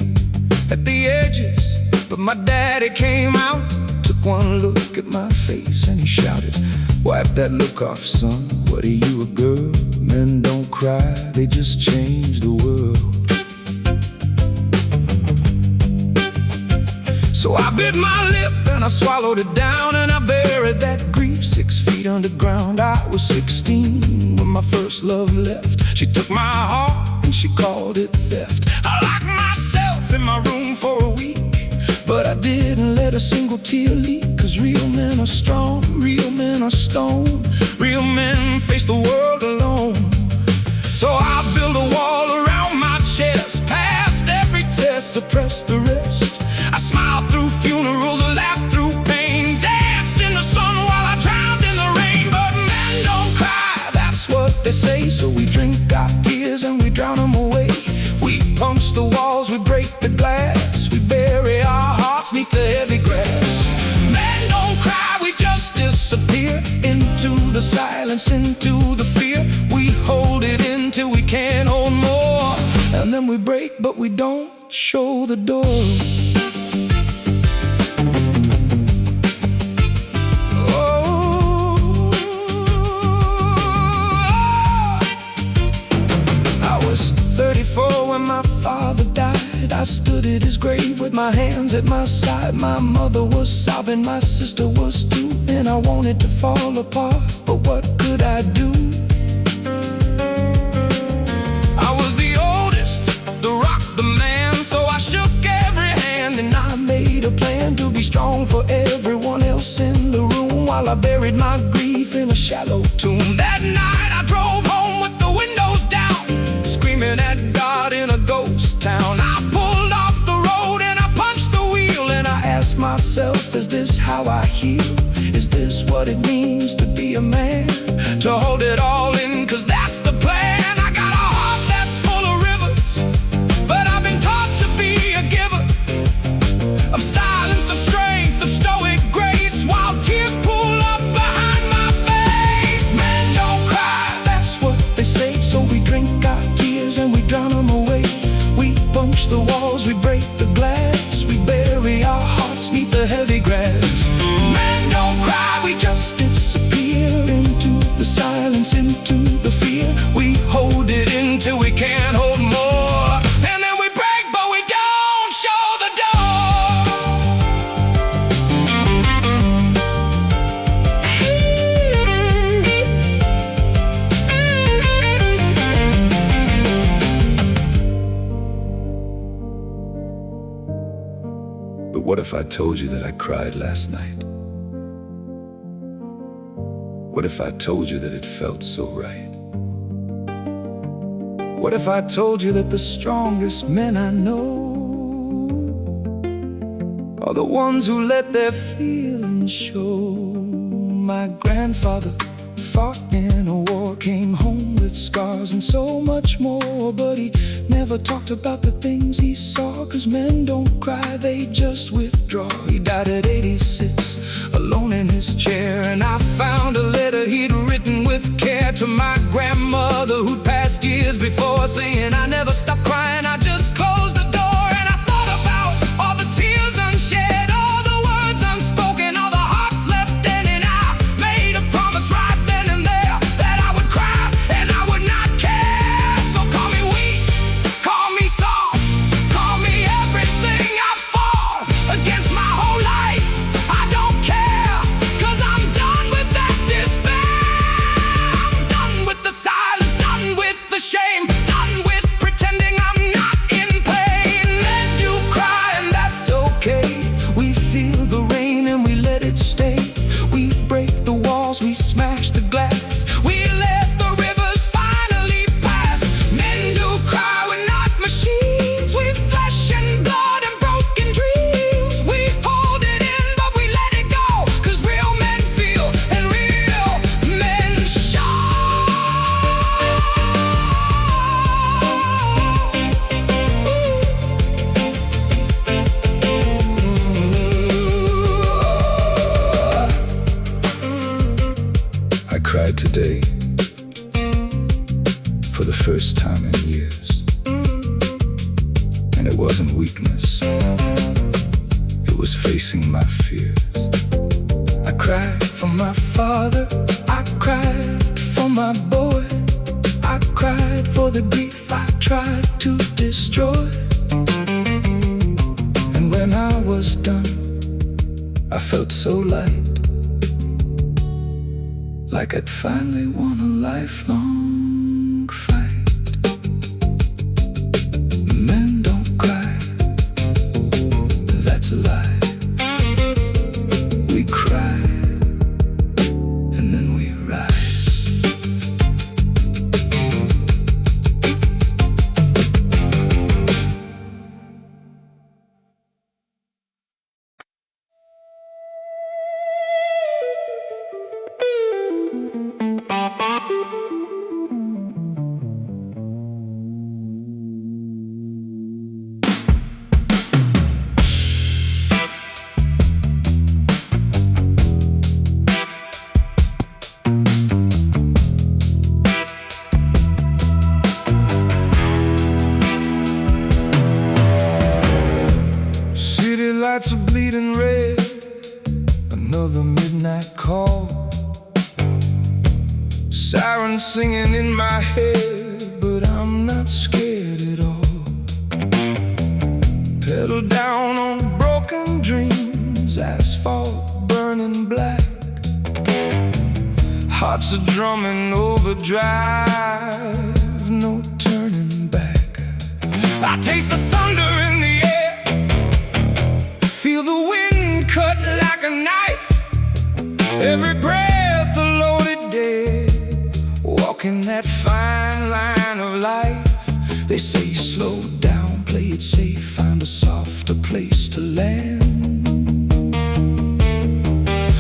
Speaker 4: at the edges, but my daddy came out, took one look at my face and he shouted, "Wipe that look off, son, what are you, a girl? Men don't cry, they just change the world." So I bit my lip and I swallowed it down and I buried that grief 6 feet underground. I was 16 when my first love left. She took my heart and she called it theft. I locked myself in my room for a week, but I didn't let a single tear leak. 'Cause real men are strong, real men are stone. Real men face the world alone. So I built a wall around my chest, passed every test, suppressed the rest. I smiled through funerals, laughed through pain, danced in the sun while I drowned in the rain. But men don't cry, that's what they say. So we drink our tears and we drown them away. We punch the walls, we break the glass, we bury our hearts neath the heavy grass. Men don't cry, we just disappear into the silence, into the fear. We hold it in till we can't hold more, and then we break, but we don't show the door. When my father died, I stood at his grave with my hands at my side. My mother was sobbing, my sister was too, and I wanted to fall apart, but what could I do? I was the oldest, the rock, the man, so I shook every hand and I made a plan to be strong for everyone else in the room, while I buried my grief in a shallow tomb. That night I drove home with the windows down, screaming at God in a ghost town. I pulled off the road and I punched the wheel, and I asked myself, is this how I heal? Is this what it means to be a man? To hold it all in, 'cause that's the plan. I got a heart that's full of rivers, but I've been taught to be a giver of silence, of strength, of stoic grace, while tears pool up behind my face. Men don't cry, that's what they say. So we drink our tears and we drown them away. We punch the walls, we break the glass, we bury our hearts neath the heavy grass. Men don't cry, we just disappear into the silence, into the fear. We hold it in till we can't hold more, and then we break, but we don't show the door.
Speaker 2: But what if I told you that I cried last night? What if I told you that it felt so right?
Speaker 4: What if I told you that the strongest men I know are the ones who let their feelings show? My grandfather fought in a war, came home with scars and so much more, but he never talked about the things he saw. 'Cause men don't cry, they just withdraw. He died at 86, alone in his chair, and I found a letter he'd written with care to my grandmother, who'd passed years before, saying, "I never stopped crying, I just closed the door." And I thought about all the tears unshed, all the words unspoken, all the hearts left in, and I made a promise right then and there that I would cry and I would not care. So call me weak, call me soft, call me every darkness. It was facing my fears. I cried for my father, I cried for my boy, I cried for the grief I tried to destroy. And when I was done, I felt so light, like I'd finally won a lifelong fight. Men don't cry, that's a lie. We cry, and then we rise. Lights are bleeding red, another midnight call. Sirens singing in my head, but I'm not scared at all. Pedal down on broken dreams, asphalt burning black. Hearts are drumming overdrive, no turning back. I taste the thunder in the air, feel the wind cut like a knife. Every breath a loaded dead, walking that fine line of life. They say slow down, play it safe, find a softer place to land.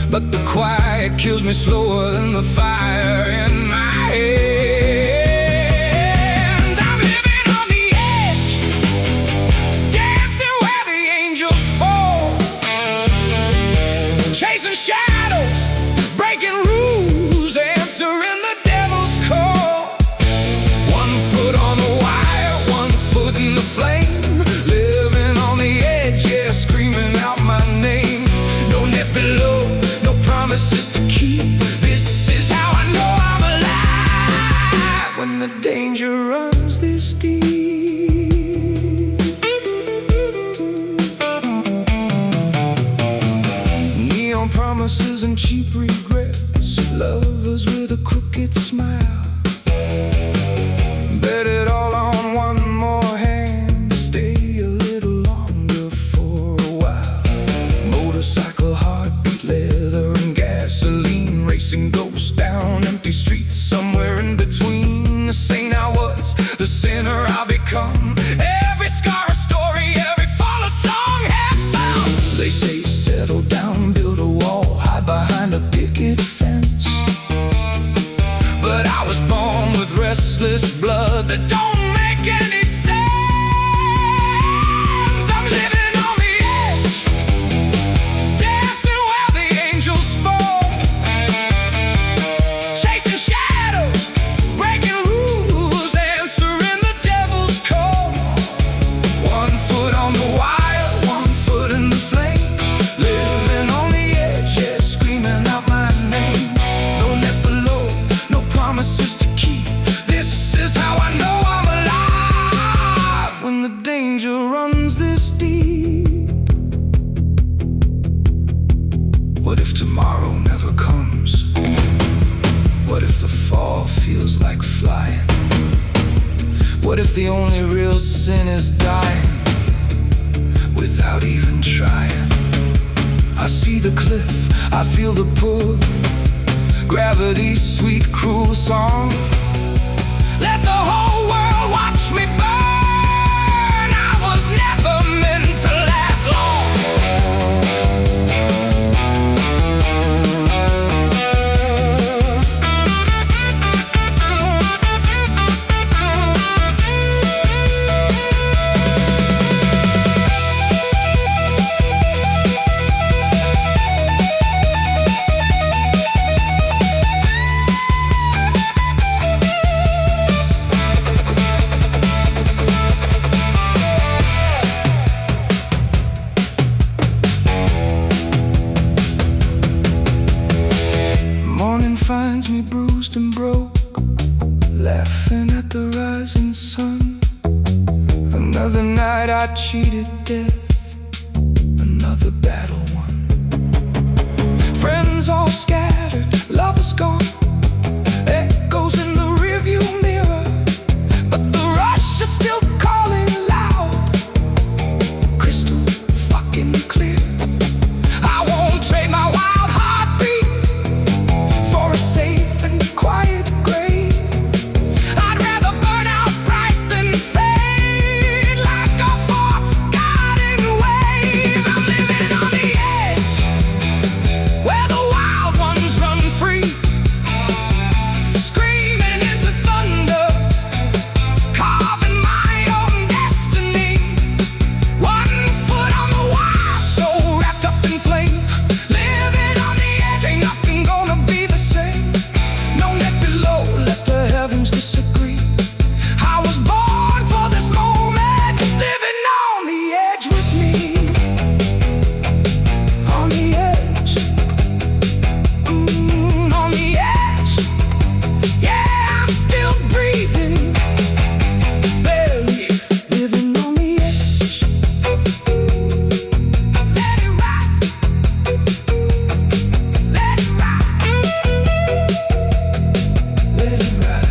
Speaker 4: But the quiet kills me slower than the fire in my hands. I'm living on the edge, dancing where the angels fall, chasing shadows, breaking rules, answering the devil's call. 1 foot on the wire, 1 foot in the flame, living on the edge, yeah, screaming out my name. No net below, no promises to keep. This is how I know I'm alive, when the danger runs this deep. Neon promises and cheap regrets, lovers with a crooked smile. Bet it all on one more hand, stay a little longer for a while. Motorcycle heartbeat, leather and gasoline, racing ghosts down empty streets, somewhere in between. The saint I was, the sinner I'll become. Every scar a story, every fall a song, half sound. They say settle down, build a wall, hide behind a picket fence. But I was born with restless blood that don't make any sense. I'm living on the edge, dancing where the angels fall, chasing shadows, breaking rules, answering the devil's call. 1 foot on the wire, 1 foot in the flame, living on the edge, yeah, screaming out my name. No net below, no promises to keep. This is how I know I'm alive, when the danger runs this deep. What if tomorrow never comes? What if the fall feels like flying? What if the only real sin is dying without even trying? I see the cliff, I feel the pull, gravity's sweet cruel song. Let the whole world watch me burn. I was never meant to last long. I cheated death, another battle won. Friends all scattered, lovers gone, echoes in the rearview mirror, but the rush is still calling loud, crystal fucking clear. I won't trade my wild heartbeat for a safe and quiet grave. I'd rather burn out bright than fade like a forgotten wave. I'm living on the edge, where the wild ones run free, screaming into thunder, carving my own destiny. One foot on the wire, so wrapped up in flame. Living on the edge, ain't nothing gonna be the same. No net below, let the heavens disagree. I was born for this moment, living on the edge with me. On the edge, on the edge. Yeah, I'm still breathing, barely living on the edge. Let it ride, let it ride, let it ride.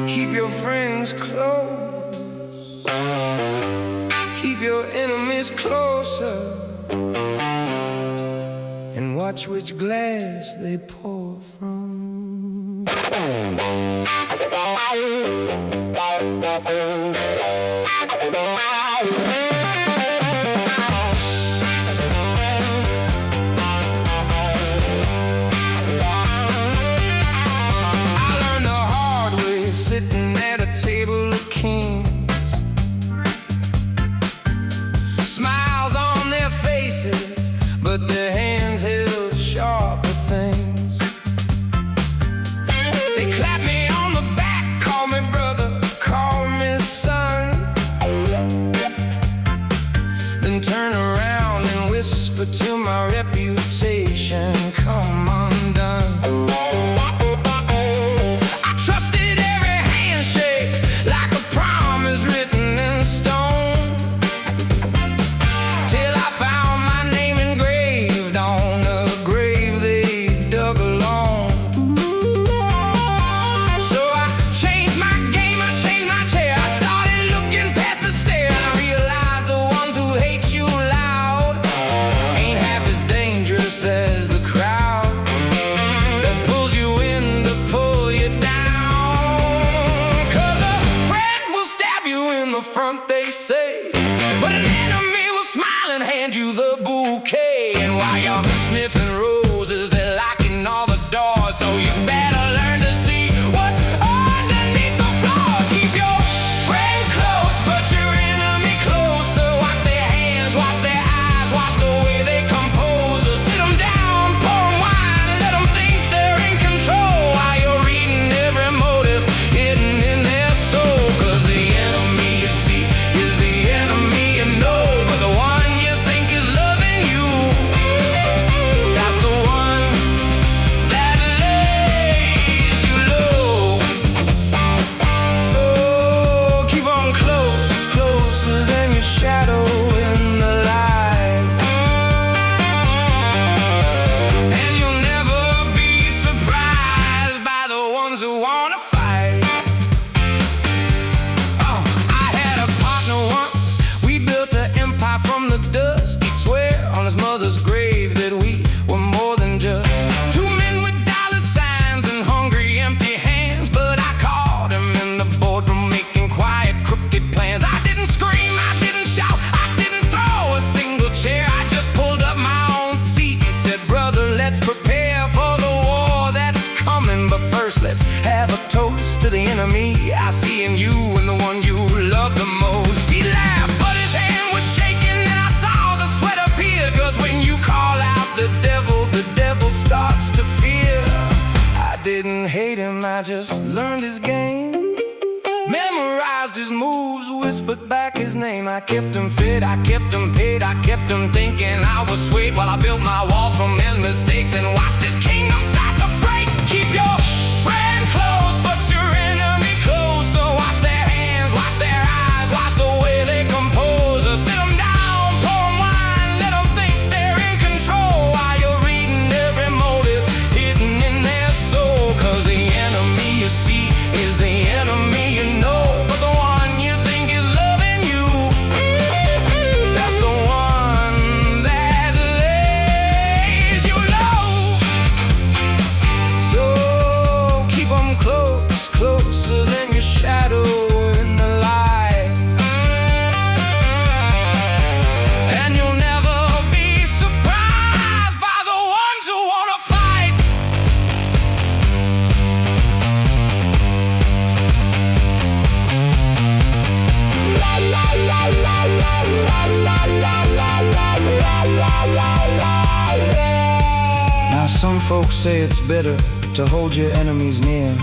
Speaker 4: Keep your friends close, keep your enemies closer, and watch which glass they pour from. I learned the hard way, sitting at a table of kings. Smiles on their faces, but their hands held sharper things. They clap me on the back, call me brother, call me son, then turn around and whisper till my reputation come undone. I trusted every handshake like a promise written in stone, till I found my name engraved on a grave they dug alone. So I changed my game, I changed my chair. I started looking past the stare. I realized the ones who hate you loud ain't half as dangerous as the crowd that pulls you in to pull you down. 'Cause a friend will stab you in the front, they say, but an enemy will smile and hand you the bouquet. And while you're sniffing roses, they're locking all the doors, so you better learn to see what's underneath the floor. Keep your friend close, but your enemy closer. Watch their hands, watch their eyes, watch the way they compose. Or sit them down, pour 'em wine, let them think they're in control, while you're reading every motive hidden in their soul. 'Cause the enemy you see is the enemy you know, but the one you think is loving you, that's the one that lays you low. So keep on close, closer than your shadow in the light, and you'll never be surprised by the ones who wanna fight. Oh, I had a partner once, we built an empire from the dust. He'd swear on his mother's grave that we were more than just two men with dollar signs and hungry empty hands. But I caught him in the boardroom making quiet crooked plans. I didn't scream, I didn't shout, I didn't throw a single chair. I just pulled up my own seat and said, brother, let's prepare for the war that's coming. But first let's have a toast to the enemy I see in you and the one you love the most. He laughed, but his hand was shaking, and I saw the sweat appear. 'Cause when you call out the devil starts to fear. I didn't hate him, I just learned his game, memorized his moves, whispered back his
Speaker 1: his name. I kept him fit, I kept him paid, I kept him thinking I was sweet, while I built my walls from his mistakes and watched his kingdom start to break. Keep your friend close, but your enemy closer. Watch their hands, watch their eyes, watch the way they compose. Sit them down, pour them wine, let them think they're in control, while you're reading every motive hidden in their soul. Cause the enemy you see is the enemy you know, but the one you think is loving you, that's the one that lays you low. So keep them close, closer than your shadow in the light, and you'll never be surprised by the ones who wanna fight. Now some folks say it's better to hold your enemies near,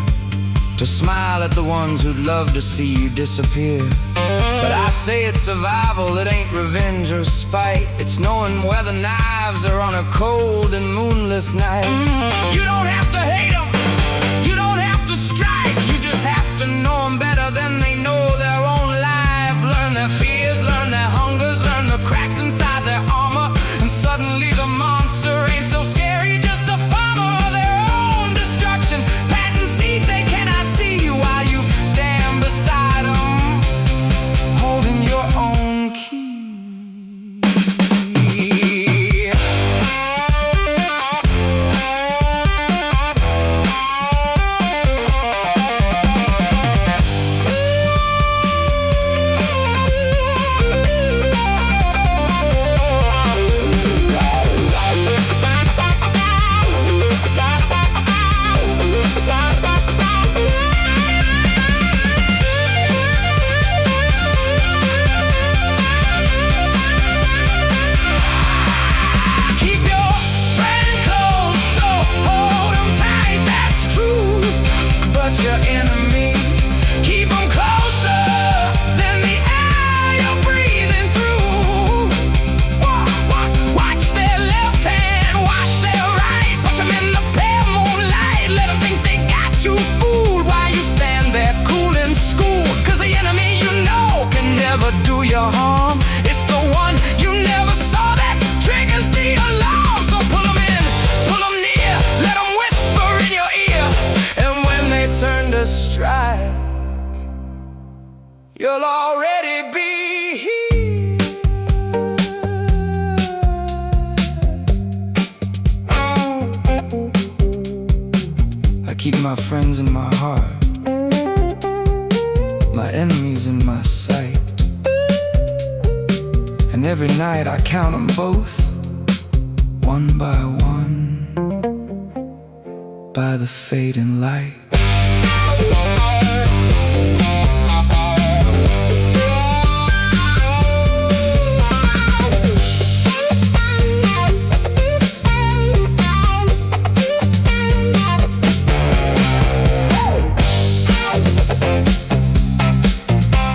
Speaker 1: to smile at the ones who'd love to see you disappear. But I say it's survival, it ain't revenge or spite. It's knowing where the knives are on a cold and moonless night. You don't have to hate them, you don't have to strike, you just have to know them better than they know their own life. Learn their fears, learn their hungers, learn the cracks inside their armor, and suddenly the monster ain't so scary, just a farmer of their own destruction, planting seeds they cannot see while you stand beside them, holding your own key. Keep your friend close, so hold 'em tight, that's true. But your enemy, keep 'em closer than the air you're breathing through. Watch their left hand, watch their right, watch 'em in the pale moonlight, let 'em think they got you fooled while you stand there cool in school. Cause the enemy you know can never do you harm, it's the one you never saw that triggers the alarm. So pull 'em in, pull 'em near, let 'em whisper in your ear, and when they turn to strike, you'll already be here. I keep my friends in my heart, my enemies in my sight, and every night I count 'em both, one by one, by the fading light.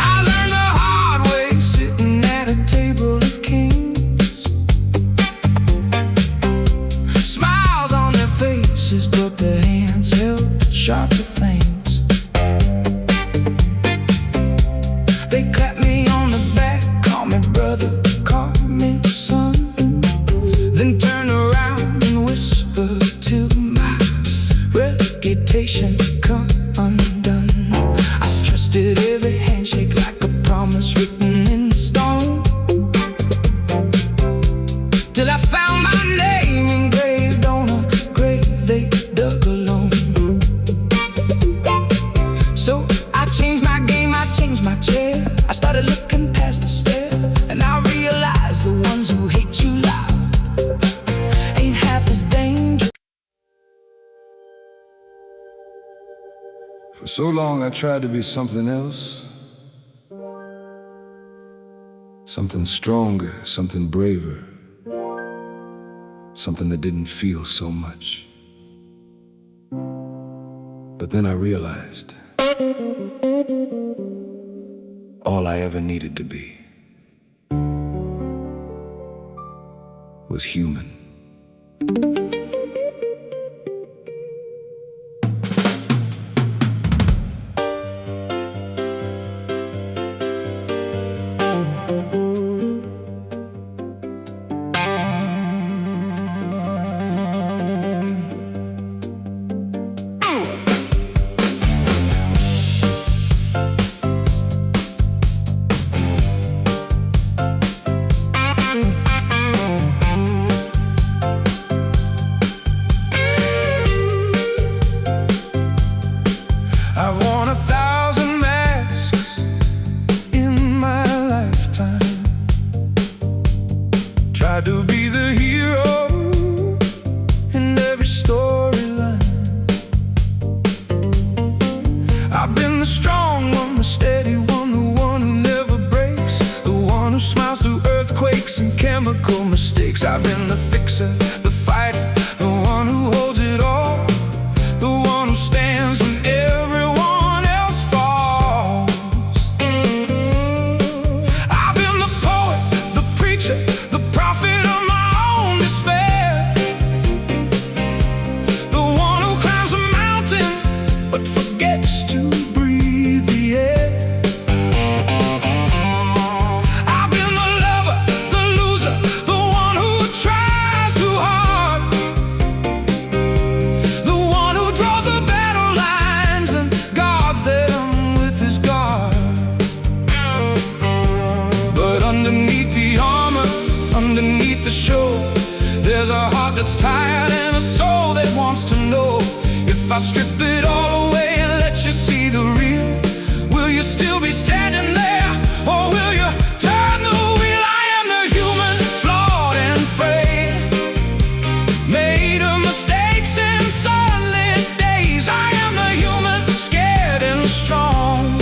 Speaker 1: I learned the hard way, sitting at a table of kings, smiles on their faces, but their hands held sharper things. They clap me on the back, call me brother, call me son, then turn around and whisper to my reputation come undone. I trusted every handshake like a promise written in stone, till I found my name engraved on a grave they dug alone. So I changed my game, I changed my chair, I started looking past the stare, and I realized the ones who hate you loud ain't half as dangerous.
Speaker 4: For so long I tried to be something else, something stronger, something braver, something that didn't feel so much. But then I realized all I ever needed to be.
Speaker 3: was human.
Speaker 4: I've worn 1,000 masks in my lifetime. Tried to be the hero in every storyline. I've been the strong one, the steady one, the one who never breaks, the one who smiles through earthquakes and chemical mistakes. I've been the fixer, the fighter, the one who holds it all, the one who stands when everyone else falls. I've been the poet, the preacher, the prophet of my own despair, the one who climbs a mountain but forgets to breathe the air. I've been the lover, the loser, the one who tries too hard, the one who draws the battle lines and guards them with his guard. But underneath the armor, underneath the show, there's a heart that's tired and a soul that wants to know. If I strip it all away and let you see the real, will you still be standing there, or will you turn the wheel? I am the human, flawed and frail, made of mistakes and sunlit days. I am the human, scared and strong,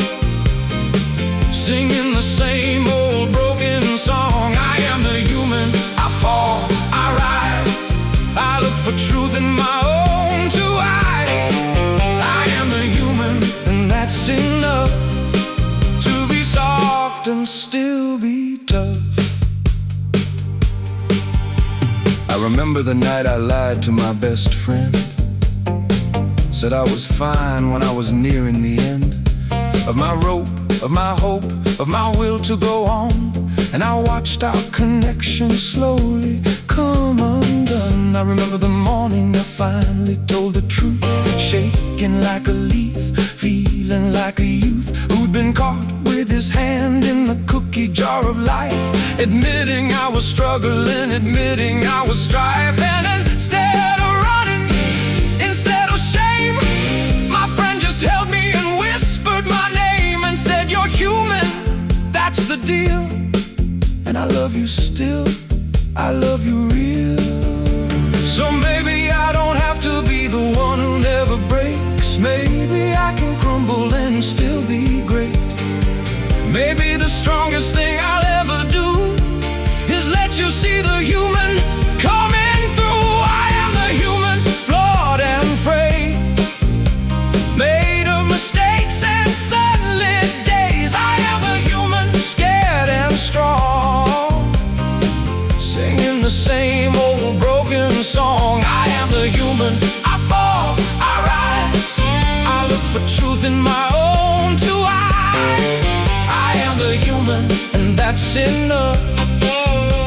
Speaker 4: singing the same old broken song. I am the human, I fall, I rise, I look for truth in my own two eyes. I am the human, and that's enough to be soft and still be tough. I remember the night I lied to my best friend, said I was fine when I was nearing the end of my rope, of my hope, of my will to go on. And I watched our connection slowly come undone. I remember the morning I finally told the truth, shaking like a leaf, feeling like a youth who'd been caught with his hand in the cookie jar of life, admitting I was struggling, admitting I was strife. And instead of running, instead of shame, my friend just held me and whispered my name and said, "You're human, that's the deal. And I love you still, I love you real." So maybe I don't have to be the one who never breaks. Maybe I can crumble and still be great. Maybe the strongest thing I'll ever do is let you see the human coming through. I am the human, flawed and frail, made of mistakes and sunlit days. I am the human, scared and strong, singing the same old broken song. I am the human, I fall, I rise, I look for truth in my own two eyes. I am the human, and that's enough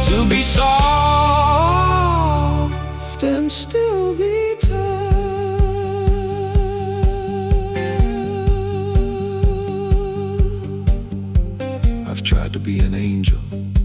Speaker 4: to be soft and still be tough. I've tried to be an angel,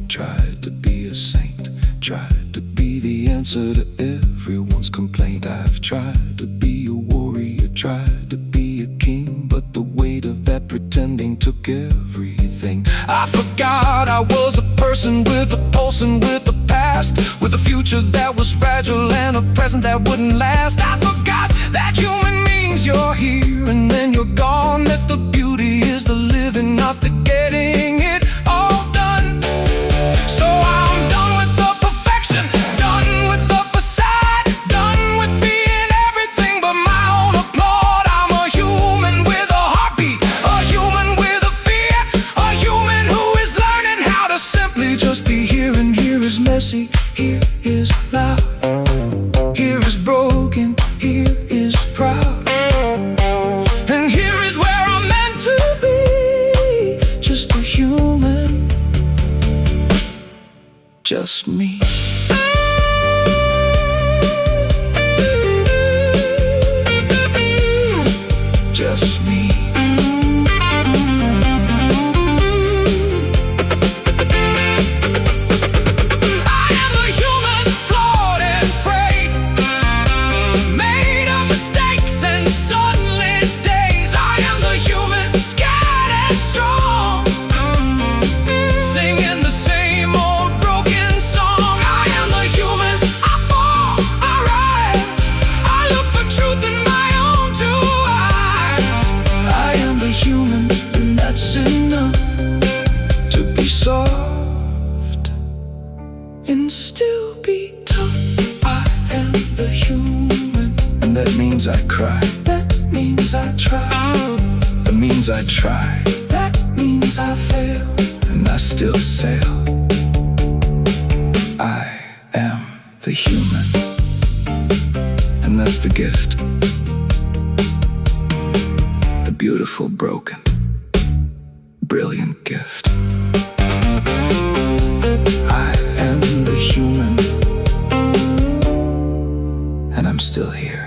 Speaker 4: tried to be a saint, tried to be the answer to everyone's complaint. I've tried to be a warrior, tried to be a king, but the weight of that pretending took everything. I forgot I was a person with a pulse and with a past, with a future that was fragile and a present that wouldn't last. I forgot that human means you're here and then you're gone, that the beauty is the living, not the getting it all done. So I'm done with the perfection, done with the facade, done with being everything but my own applaud. I'm a human with a heartbeat, a human with a fear, a human who is learning how to simply just be here. And here is messy, here is
Speaker 3: that means I cry. That means I try. That means I try. That means I fail, and I still sail. I am the human, and that's the gift. The beautiful, broken, brilliant gift. I am the human, and I'm still here.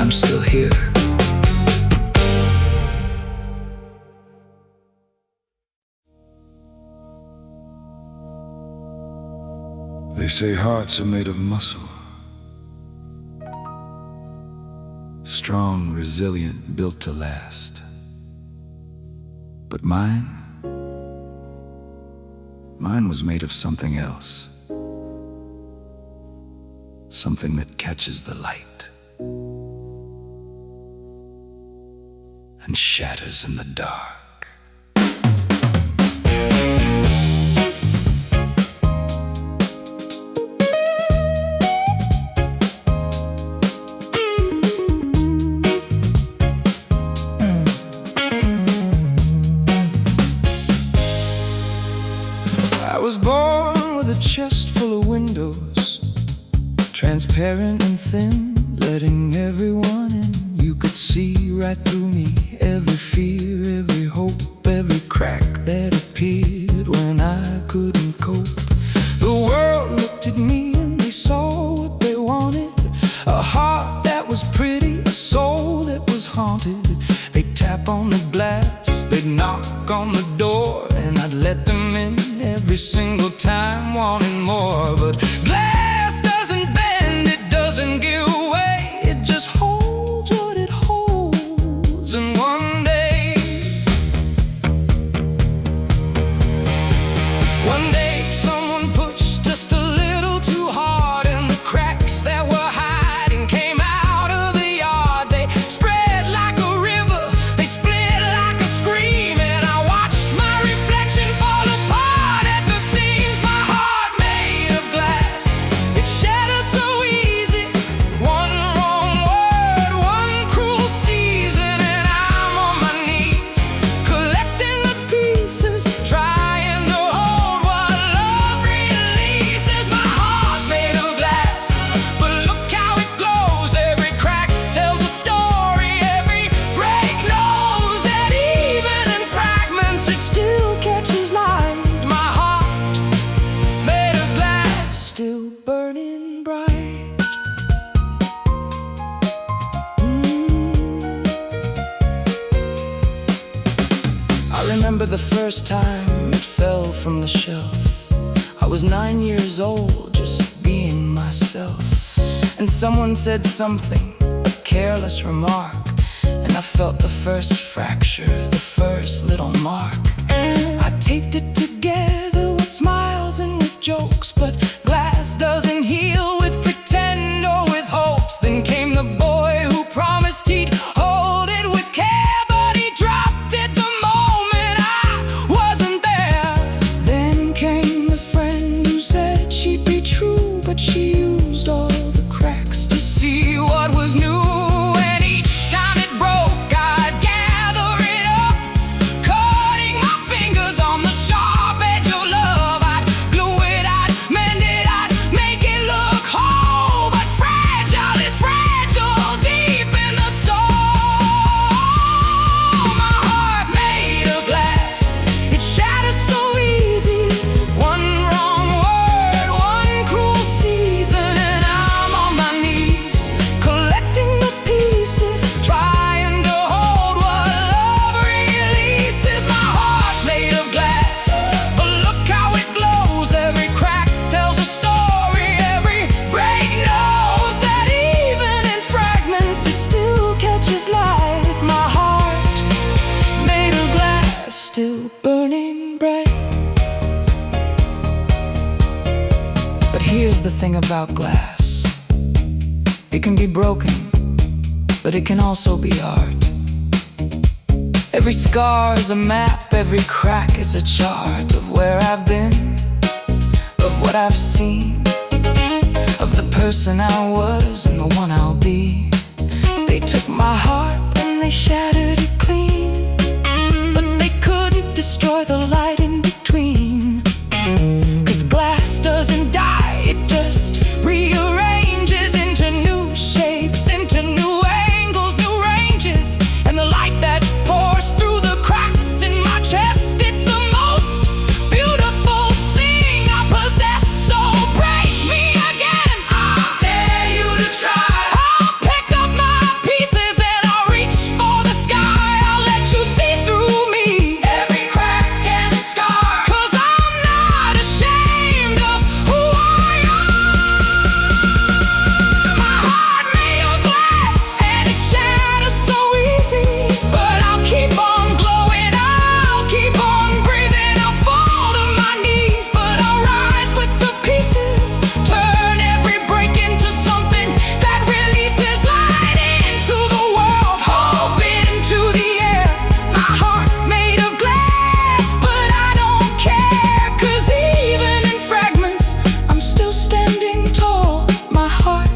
Speaker 3: I'm still here.
Speaker 2: They say hearts are made of muscle, strong, resilient, built to last. But mine was made of something else. Something that catches the light and shatters in the dark.
Speaker 4: I was born with a chest full of windows, transparent and thin, letting everyone in. You could see right through me, every fear, every hope, every crack that appeared when I couldn't cope. The world looked at me and they saw what they wanted. A heart that was pretty, a soul that was haunted. They'd tap on the glass, they'd knock on the door, and I'd let them in every single time, wanting more. But glass doesn't bend, it doesn't give way, it just holds what it holds. And one day someone pushed just a little too hard, and the cracks that were hiding came out of the yard. They spread like a river, they split like a scream, and I watched my reflection fall apart at the seams. My heart made of glass, it shatters so easy. One wrong word, one cruel season, and I'm on my knees, collecting the pieces, trying to hold what love releases. My heart made of glass, but look how it glows. Every crack tells a story, every break knows that even in fragments it still catches light. My heart made of glass, still burning bright. I remember the first time it fell from the shelf. I was 9 years old, just being myself. And someone said something, a careless remark, and I felt the first fracture, the first little mark. I taped it together with smiles and with jokes, but glass doesn't heal with pretend or with hopes. Then came the boy who promised he'd hold it with care, but he dropped it the moment I wasn't there. Then came the friend who said she'd be true, but she used all the cracks to see what was new. And each time it broke, I'd gather it up, cutting my fingers on the sharp edge of love. I'd glue it, I'd mend it, I'd make it look whole, but fragile is fragile deep in the soul. My heart made of glass, it shatters so easy. One wrong word, one cruel season, and I'm on my knees, collecting the pieces, trying to hold what love releases. My heart made of glass, but look how it glows. Every crack tells a story, every break knows that even in fragments it still catches light. My heart made of glass, still burning bright. But here's the thing about glass, it can be broken, but it can also be art.
Speaker 3: Every scar is a map, every crack is a chart of where I've been, of what I've seen, of the person I was and the one I'll be. They took my heart and they shattered it clean, but they couldn't destroy the light in between. 'Cause glass doesn't die, it just rearranges into new shapes, into new angles, new ranges. And the light that pours through the cracks in my chest, it's the most beautiful thing I possess. So break me again, I dare you to try. I'll pick up my pieces and I'll reach for the sky. I'll let you see through me, every crack and scar. 'Cause I'm not ashamed of who I am. My heart made of glass and it shatters so easy, but I'll keep on glowing, I'll keep on breathing. I'll fall to my knees, but I'll rise with the pieces. Turn every break into something that releases light into the world, hope into the air. My heart made of glass, but I don't care. 'Cause even in fragments, I'm still standing tall. My heart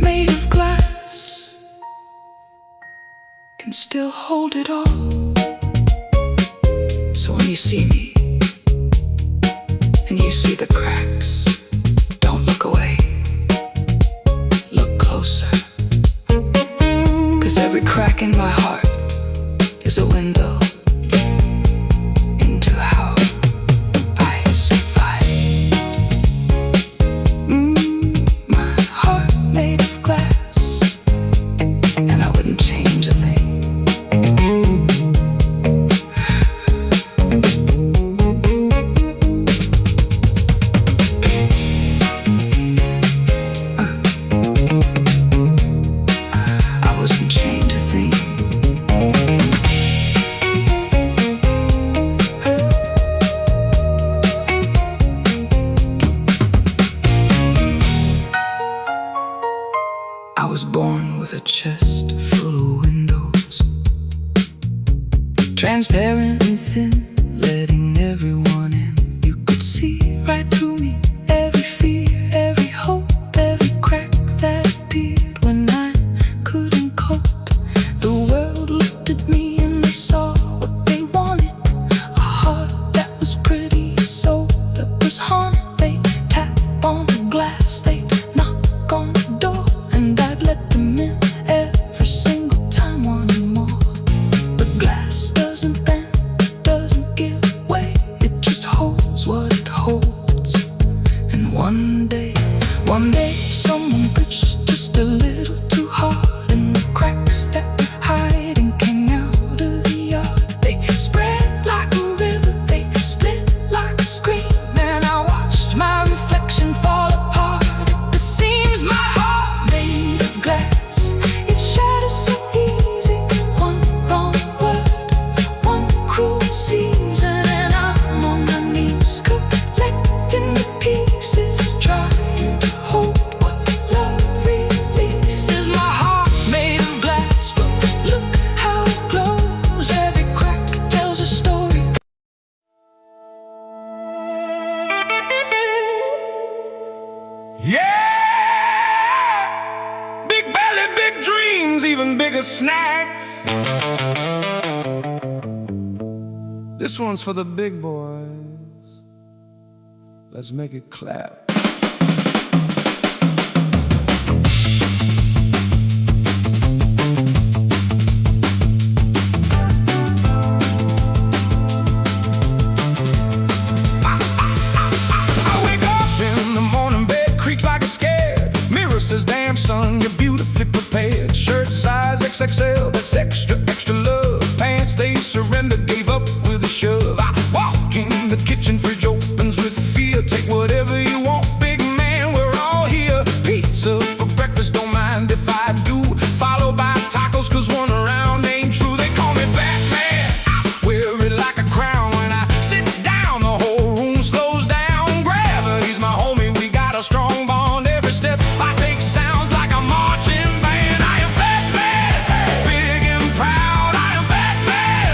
Speaker 3: made of glass can still hold it all. So when you see me and you see the cracks, don't look away, look closer. 'Cause every crack in my heart is a window into how I survive. My heart made of glass, and I wouldn't change a thing. I wouldn't change a thing. I was born with a chest full of windows, transparent and thin, letting everyone in. You could see right through me, every fear, every hope, every crack that appeared when I couldn't cope. The world looked at me and they saw what they wanted, a heart that was pretty, a soul that was haunted. They tap on the glass, they knock on the door, and I'd let them in every single time, wanting more. But glass doesn't bend, doesn't give way, it just holds what it holds. And one day, someone pitched just a little too hard, and the cracks that were hiding came out of the yard. They spread like a river, they split like a scream, and I watched my reflection fall apart at the seams. My heart made of glass, it shatters so easy. One wrong word, one cruel season, and I'm on my knees collecting the pieces, trying to hold what love releases. My heart made of glass, but look how it glows. Every crack tells a story.
Speaker 2: Yeah! Big belly, big dreams, even bigger snacks. This one's for the big boys. Let's make it clap. I wake up in the morning, bed creaks like it's scared. Mirror says, damn son, you're beautifully prepared. Shirt size XXL, that's extra, extra love. Pants they surrender, gave up with a shove. I walk in the kitchen, fridge opens with fear. Take whatever you want, big man, we're all here. Pizza for breakfast, don't mind if I do. Followed by tacos, 'cause one around ain't true. They call me fat man, I wear it like a crown. When I sit down, the whole room slows down. Gravity's my homie, we got a strong bond. Every step I take sounds like a marching band. I am fat man, big and proud. I am fat man,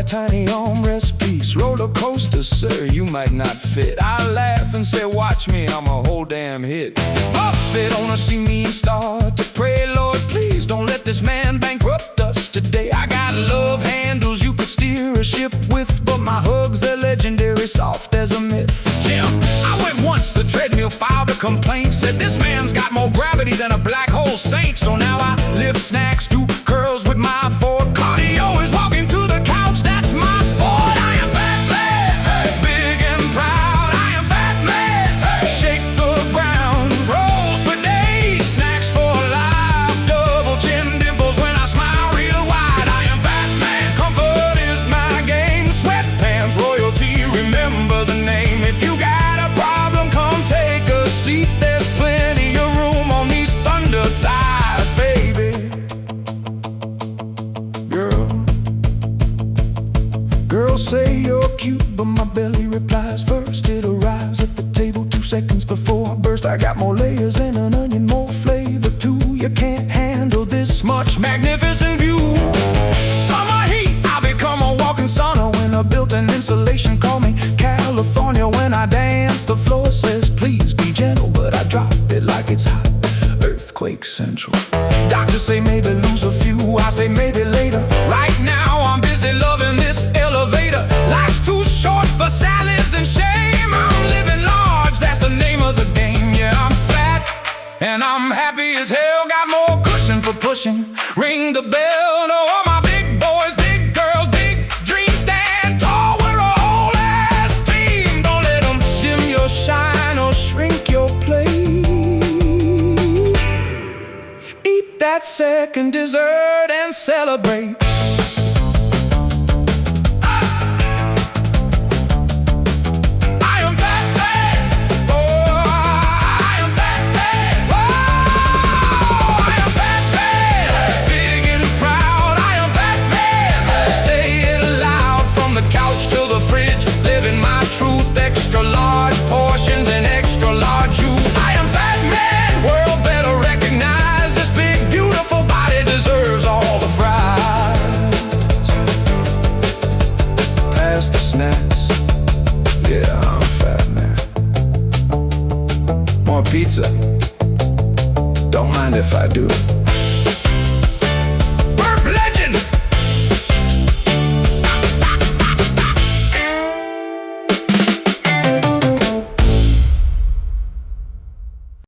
Speaker 4: tiny armrest piece. Roller coaster, sir, you might not fit. I laugh and say, watch me, I'm a whole damn hit. Buffett owner see me and start to pray, Lord, please don't let this man bankrupt us today. I got love handles you could steer a ship with, but my hugs, they're legendary, soft as a myth. Jim, I went once, the treadmill filed a complaint, said this man's got more gravity than a black hole saint. So now I lift snacks, do curls with my Ford. Cardio is walking to the couch, that's my sport. I am fat man, big and proud. I am fat man, shake the ground. Rolls for days, snacks for life. Double chin dimples when I smile real wide. I am fat man, comfort is my game. Sweatpants, royalty, remember the name. If you got a problem, come take a seat. There's plenty of room on these thunder thighs, baby. Girls say you're cute, but my belly replies first. It arrives at the table 2 seconds before I burst. I got more layers than an onion, more flavor too. You can't handle this much magnificent view. Summer heat, I become a walking sauna. When I built an insulation, call me California. When I dance, the floor says please be gentle, but I drop it like it's hot. Earthquake central. Doctors say maybe lose a few, I say maybe later. Right now I'm busy loving this elevator. Life's too short for salads and shame. I'm living large, that's the name of the game. Yeah, I'm fat and I'm happy as hell. Got more cushion for pushing. Ring the bell to all my big boys, big girls, big dreams. Stand tall, we're a whole ass team. Don't let them dim your shine or shrink your plate. Eat that second dessert and celebrate. Extra large portions and extra large you. I am fat man, world better recognize this big beautiful body deserves all the fries. Pass the snacks. Yeah, I'm fat man. More pizza. Don't mind if I do.